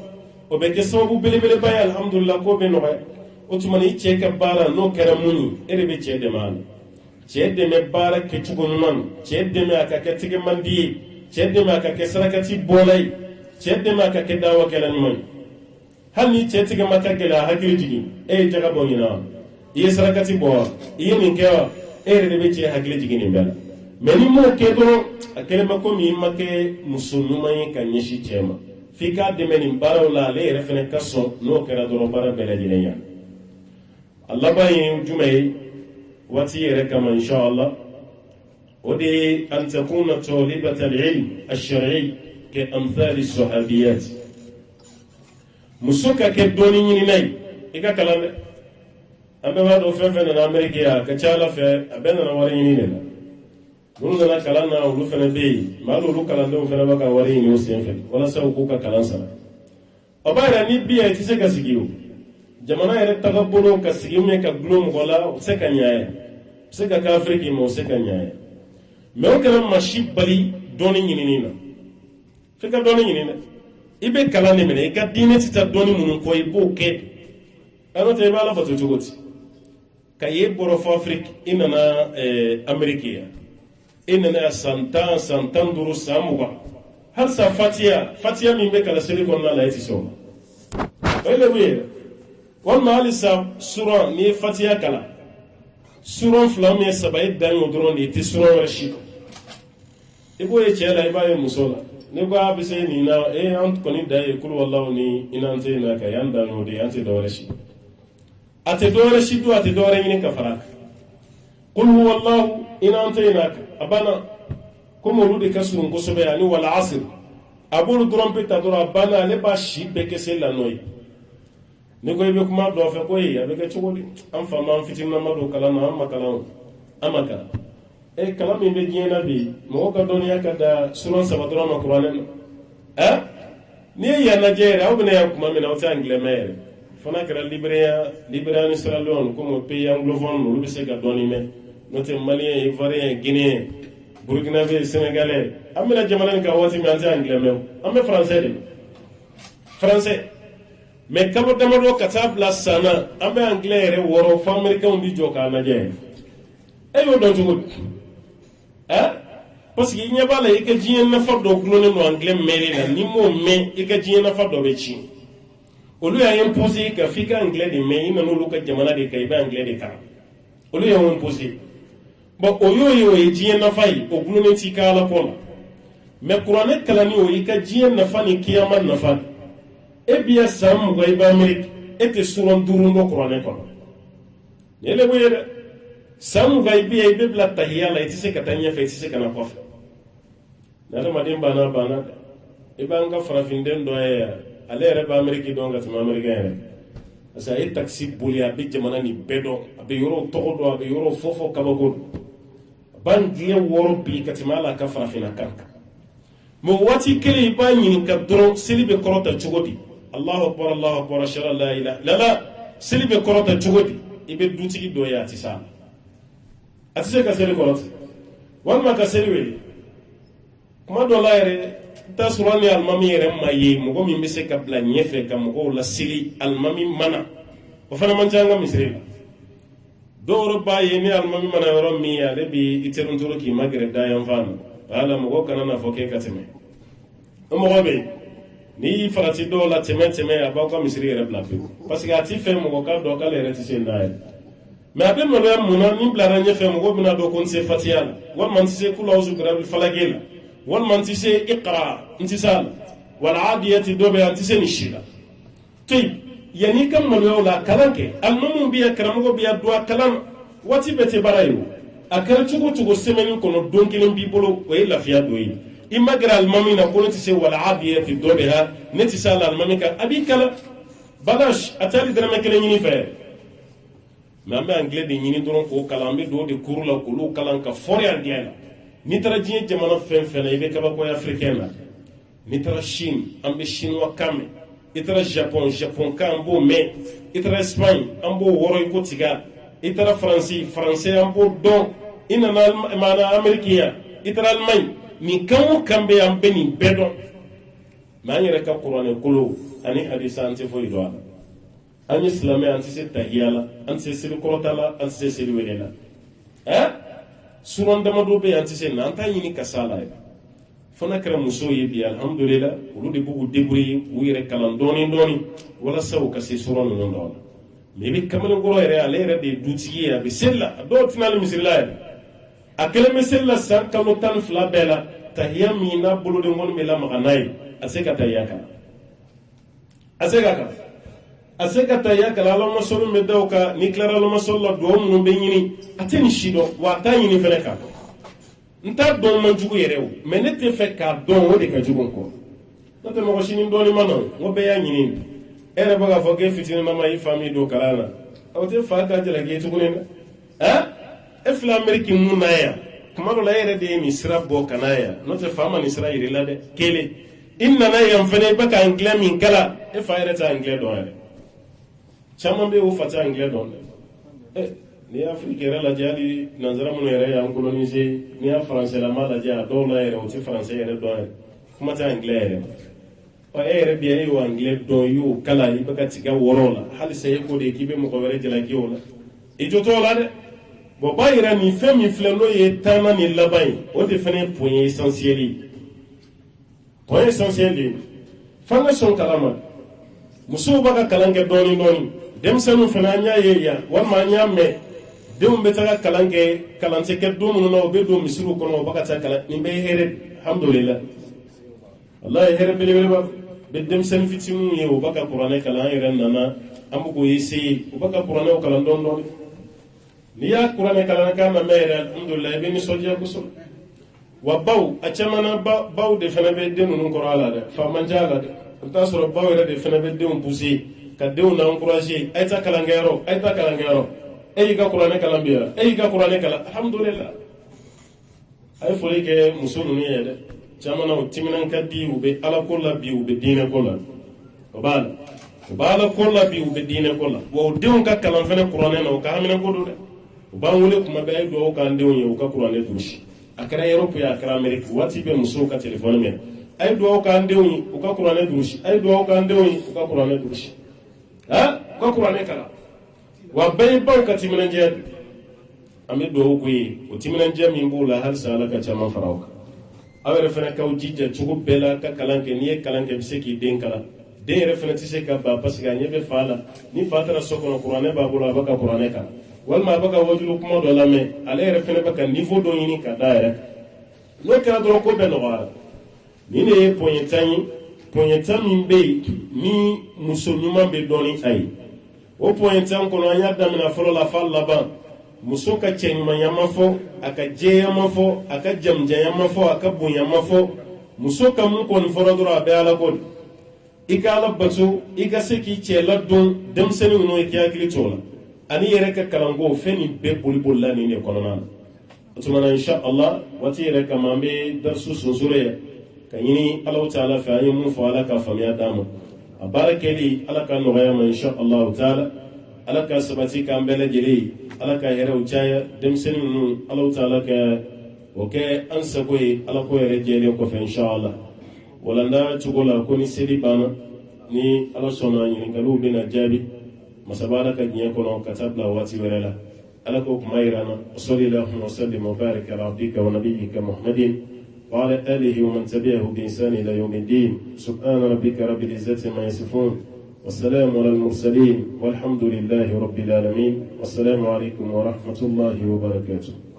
o bɛ kɛ sababu belebeleba ye alihamudulila ko bɛ nɔgɔya o tuma na i cɛ ka baara n'o kɛra mun ye e de bɛ cɛ dɛmɛ a la cɛ dɛmɛ baara kɛcogo ɲuman na cɛ dɛmɛ a ka kɛ tɛgɛ man di ye cɛ dɛmɛ a ka kɛ sarakati bɔla ye cɛ dɛmɛ a ka kɛ dawakɛla ɲuman ye hali ni cɛ tigɛ ma ka gɛlɛ a hakili jigin e ye jaga bɔ ɲina wa i ye sarakati bɔ wa i ye nin kɛ wa e yɛrɛ de bɛ cɛ hakili jigin nin bɛɛ la mɛ ni m'o kɛ dɔrɔn a kɛlen bɛ komi i ma kɛ muso ɲuman ye ka ɲɛsin cɛ ma f'i k'a dɛmɛ nin baaraw la ale yɛrɛ fana ka sɔn n'o kɛra dɔrɔn baara bɛɛ lajɛlen ya a laban ye jumɛn ye waati yɛrɛ kama inshallah o de ye an takuna talibata al-ilm ash-shar'i ka amthali sahabiyat muso ka kɛ dɔɔni ɲinina ye i ka kalan dɛ an bɛɛ b'a dɔn fɛn fɛn nana Amérique yan a ka ca Ala fɛ a bɛɛ nana wari ɲini de la minnu nana kalan na olu fana bɛ yen maa olu kalandenw fana b'a ka wari ɲini o sen fɛ walasa u k'u ka kalan sara o b'a yɛrɛ ni bi i tɛ se ka sigi o jamana yɛrɛ tagabolo ka sigi ka gulo mɔgɔ la o tɛ se ka ɲɛ ye o bɛ se ka kɛ Afiriki ma o tɛ se ka ɲɛ ye mɛ o kɛra maa si bali dɔɔni ɲinini na f'i ka dɔɔni ɲini dɛ i bɛ kalan de minɛ i ka diinɛ tɛ taa dɔɔni minnu kɔ i b'o kɛ n'o tɛ i b'a lafato cogo di ka ye bɔra fɔ Afiriki i nana Amérique yan i nana san 10 san 15 san 20 halisa fatiya min bɛ kalan seli kɔnɔna la i tɛ sɔn o ye lebu ye walima halisa suran n'i ye fatiya kalan suran 2 min ye 3 ye dan y'o dɔrɔn de i tɛ suran wɛrɛ si i b'o ye cɛ la i b'a ye muso la ni ko a bɛ se nin na an kɔni da ye kulu wallahu ni i n'an tɛ na ka yan dan y'o de ye an tɛ dɔwɛrɛ si a tɛ dɔwɛrɛ si dun a tɛ dɔwɛrɛ ɲini ka fara a kan kulu wallahu i n'an tɛ na kan a banna komi olu de ka surun kosɛbɛ ani wal asr a b'olu dɔrɔn bɛ ta dɔrɔn a banna ale b'a si bɛɛ kɛ seli la n'o ye ni ko i bɛ kuma dɔ fɛ ko a bɛ kɛ cogo di an fa ma an fitinin ma don kalan na an ma kalan an ma kalan kalan min bɛ diɲɛ na bi mɔgɔ ka dɔnniya ka da suran 3 dɔrɔn ma kuranɛ na n'i ye yan lajɛ yɛrɛ aw bɛna yan kuma min na aw tɛ angilɛmɛ yɛrɛ fana kɛra Libéria ni Sierra Leone comme pays anglophone olu bɛ se ka dɔɔni mɛn n'o tɛ Malien Ivoirien Guinéen Burkinabé Sénégalais an bɛna jamana in kan waati min an tɛ angilɛmɛ an bɛ français de français mais kalo damadɔ ka taa bila san na an bɛ angilɛ yɛrɛ wɔrɔ fɔ américains bi jɔ k'a lajɛ e y'o dɔn cogo di parce que i ɲɛ b'a la i ka diɲɛ nafa dɔ gulonnen don angilɛ mɛnli la n'i m'o mɛn i ka diɲɛ nafa dɔ bɛ tiɲɛ olu y'a imposé ka f'i ka angilɛ de mɛn i nana olu ka jamana de kan i bɛ angilɛ de kalan olu y'a imposé bon o y'o ye diɲɛ nafa ye o gulonnen t'i ka ala kɔ la mais kuranɛ kalanni o i ka diɲɛ nafa ni kiyama nafa e bi ya san 20 i bɛ Amérique e tɛ suran 5 dɔ kuranɛ kɔnɔ ni lebu ye dɛ san 20 i bɛ bila tahiya la i tɛ se ka taa ɲɛfɛ i tɛ se ka na kɔfɛ ni adamaden banna dɛ i b'an ka farafinden dɔ ye ale yɛrɛ bɛ Amérique dɔn ka tɛmɛ américain yɛrɛ parce que a ye taxi boli a bɛ jamana nin bɛɛ dɔn a bɛ yɔrɔw tɔgɔ dɔn a bɛ yɔrɔw fɔ kabako don a b'an diɲɛ wɔɔrɔ bi ka tɛmɛ ala ka farafinna kan mais waati kelen i b'a ɲininka dɔrɔn seli bɛ kɔrɔta cogo di Allahu akbar ashhadu an la ilaha illallah seli bɛ kɔrɔta cogo di i bɛ dutigi dɔ ye a tɛ se a tɛ se ka seli kɔrɔta walima ka seli wele kuma dɔ la yɛrɛ ta sɔrɔ ni alimami yɛrɛ ma ye mɔgɔ min bɛ se ka bila ɲɛfɛ ka mɔgɔw laseli alimami mana o fana man ca an ka misiri la dɔw yɛrɛ b'a ye ni alimami mana yɔrɔ min ye ale bɛ i terintoro k'i ma gɛrɛ da yan fan na wala mɔgɔ kana na fɔ k'e ka tɛmɛ o mɔgɔ bɛ yen n'i y'i farati dɔw la tɛmɛ a b'aw ka misiri yɛrɛ bila pewu parce que a ti fɛ mɔgɔ ka dɔn k'ale yɛrɛ tɛ se n'a ye mais a bɛ maloya mun na ni bilara ɲɛfɛ mɔgɔ bɛna dɔn ko n tɛ se fatiya la walima n tɛ se kul a'uzu birabbil falaki la walima n tɛ se iqra n tɛ se a la wal adiyati dɔ bɛ yan n tɛ se nin si la to yen yanni i ka maloya o la kalan kɛ alimamuw bɛ yan karamɔgɔ bɛ yan don a kalan na waati bɛɛ tɛ baara ye o a kɛra cogo o cogo semaine kɔnɔ don kelen b'i bolo o ye lafiya dɔ ye i ma gɛrɛ alimami na ko ne tɛ se wal adiyati dɔ bɛ yan ne tɛ se a la alimami kan a b'i kalan bagage atali drame kelen ñini fe mais an be anglais de ñini doron ko kala an be do de cours la ko lu kalan ka fori anglais la ni tara diɲɛ jamana fɛn fɛn na i bɛ kabakoya africain na ni tara chine an bɛ chinois kan mɛn i tara japon kan an b'o mɛn i tara espagne an b'o wɔrɔ i ko tiga i tara faransi français an b'o dɔn i nana maana amérique yan i tara allemagne nin kan o kan bɛ an bɛ nin bɛɛ dɔn mais an yɛrɛ ka kuranɛ kolo ani hadisa an tɛ foyi dɔn a la an ye silamɛ an tɛ se tahiya la an tɛ se seli kɔrɔta la an tɛ se seli wele la suran damado be an tɛ se na an t'a ɲini ka s'a la yɛrɛ fana kɛra musow ye bi alhamdulillah olu de b'u débrouiller u yɛrɛ kalan dɔɔni dɔɔni walasa u ka se suran ninnu dɔw la mais i bɛ kamalenkɔrɔ yɛrɛ ale yɛrɛ de ye dutigi ye a bɛ seli la a dɔw tɛna hali misiri la yɛrɛ a kelen bɛ seli la san kalo 12 bɛɛ la tahiya min n'a boloden kɔni bɛ lamaga n'a ye a se ka tahiya kan a se ka kan a se ka tahiya kan alamasɔli bɛ da o kan ni tilara alamasɔli la dugawu minnu bɛ ɲini a tɛ nin si dɔn wa a t'a ɲini fɛnɛ kan n t'a dɔn man jugu yɛrɛ o mais ne tɛ fɛ k'a dɔn o de ka jugu n kɔ n'o tɛ mɔgɔ si ni dɔɔni ma na n ko bɛɛ y'a ɲini e yɛrɛ bɛ k'a fɔ k'e fitininama i fa min don kalan na o tɛ fa ka jalaki ye tuguni dɛ e fila ameriki mun na yan kuma dɔ la e yɛrɛ de ye nin sira bɔ ka na yan n'o tɛ fa ma nin sira yiri la dɛ kelen i nana yan fɛnɛ i bɛ ka anglais min kala e fa yɛrɛ tɛ anglais dɔn yɛrɛ caman bɛ yen o fa tɛ anglais dɔn dɛ n'i y'a Afrique yɛrɛ lajɛ hali nanzara minnu yɛrɛ y'an coloniser n'i y'a français lama lajɛ a dɔw la yɛrɛ o tɛ français yɛrɛ dɔn yɛrɛ kuma tɛ anglais yɛrɛ ma e yɛrɛ bi e y'o anglais dɔn i y'o kala i bɛ ka tigɛ wɔrɔ la hali sa e ko de k'i bɛ mɔgɔ wɛrɛ jalaki o la i jo t'o la dɛ bon b'a yira nin fɛn min filɛ n'o ye taama ni laban ye o de fana ye point essentiel ye point essentiel de f'an ka sɔn kalan ma musow b'a ka kalan kɛ dɔɔni dɔɔni denmisɛnninw fana an y'a ye yan walima an y'a mɛn denw bɛ taga kalan kɛ kalan tɛ kɛ don minnu na u bɛ don misiriw kɔnɔ u b'a ka taa kalan nin bɛɛ ye hɛrɛ alhamdulillah wallahi hɛrɛ belebeleba bɛ denmisɛnnin fitininw ye u b'a ka kuranɛ kalan an yɛrɛ nana an bɛ k'o essayer u b'a ka kuranɛw kalan dɔɔni dɔɔni n'i y'a kuranɛ kalan k'a ma mɛn yɛrɛ alhamdulillah i bɛ nisɔndiya kosɛbɛ wa baw a caman na baw de fana bɛ den ninnu kɔrɔ a la dɛ fa man ca a la dɛ i bɛ taa sɔrɔ baw yɛrɛ de fana bɛ denw pousser ka denw na encourager a ye taa kalankɛyɔrɔ a ye taa kalankɛyɔrɔ e y'i ka kuranɛ kalan bi yan e y'i ka kuranɛ kalan alhamdulillah a ye foli kɛ muso ninnu ye dɛ caman na u timinan ka di u bɛ ala ko la bi u bɛ diinɛ ko la o b'a la u bɛ ala ko la bi u bɛ diinɛ ko la wa u denw ka kalan fana kuranɛ na u ka hamina ko don dɛ u b'an wele kuma bɛɛ a ye dugawu k'an denw ye u ka kuranɛ durusi a kɛra Europe ye a kɛra Amérique waati bɛɛ musow ka téléphone minɛ a ye dugawu k'an denw ye u ka kuranɛ durusi a ye dugawu k'an denw ye u ka kuranɛ durusi u ka kuranɛ kalan wa bɛɛ ye baw ka timinandiya an bɛ dugawu k'u ye o timinandiya min b'u la halisa ala ka caman fara o kan aw yɛrɛ fana k'aw jija cogo bɛɛ la ka kalan kɛ n'i ye kalan kɛ i bɛ se k'i den kalan den yɛrɛ fana tɛ se ka ban parce que a ɲɛ bɛ fa la ni fa taara so kɔnɔ kuranɛ b'a bolo a bɛ ka kuranɛ kalan walima a bɛ ka wajulu kuma dɔ lamɛn ale yɛrɛ fana bɛ ka niveau dɔ ɲini ka da yɛrɛ n'o kɛra dɔrɔn ko bɛɛ nɔgɔyara nin de ye poɲɛtan ye poɲɛtan min bɛ yen ni muso ɲuman bɛ dɔn ni a ye o poɲɛtan kɔnɔ an y'a daminɛ fɔlɔ la f'a laban muso ka cɛɲumanya ma fɔ a ka jɛya ma fɔ a ka jamujanya ma fɔ a ka bonya ma fɔ muso ka mun kɔni fɔra dɔrɔn a bɛ ala ko de i ka ala bato i ka se k'i cɛ ladon denmisɛnnin ninnu i k'i hakili to o la ani yɛrɛ ka kalanko fɛn nin bɛɛ boli-bolila nin de kɔnɔna na o tuma na insha Allah waati yɛrɛ kama an bɛ darisu sonsoro ye ka ɲini Alahu Taala fɛ an ye mun fɔ ala ka faamuya d'an ma a baara kɛli ala ka nɔgɔya ma insha Allah Taala ala ka sabati k'an bɛɛ lajɛlen ye ala ka hɛrɛw caya denmisɛnnin ninnu Alahu Taala ka o kɛ an sago ye ala ko yɛrɛ jɛlen kɔfɛ insha Allah walanda cogo la ko ni seli banna ni ala sɔnna ɲininkaliw bɛna jaabi masabara ka diɲɛ kɔnɔ ka taa bila waati wɛrɛ la ala ko kuma yira na salli Allahumma sallim wa barik ala abdika wa nabiyyika Muhammadin wa ala alihi wa man tabi'ahu bi ihsan ila yawmiddin subhana rabbika rabbil izzati amma yasifun wa salamun alal mursalin walhamdulillahi rabbil alamin wassalamu alaykum wa rahmatullahi wa barakatuh.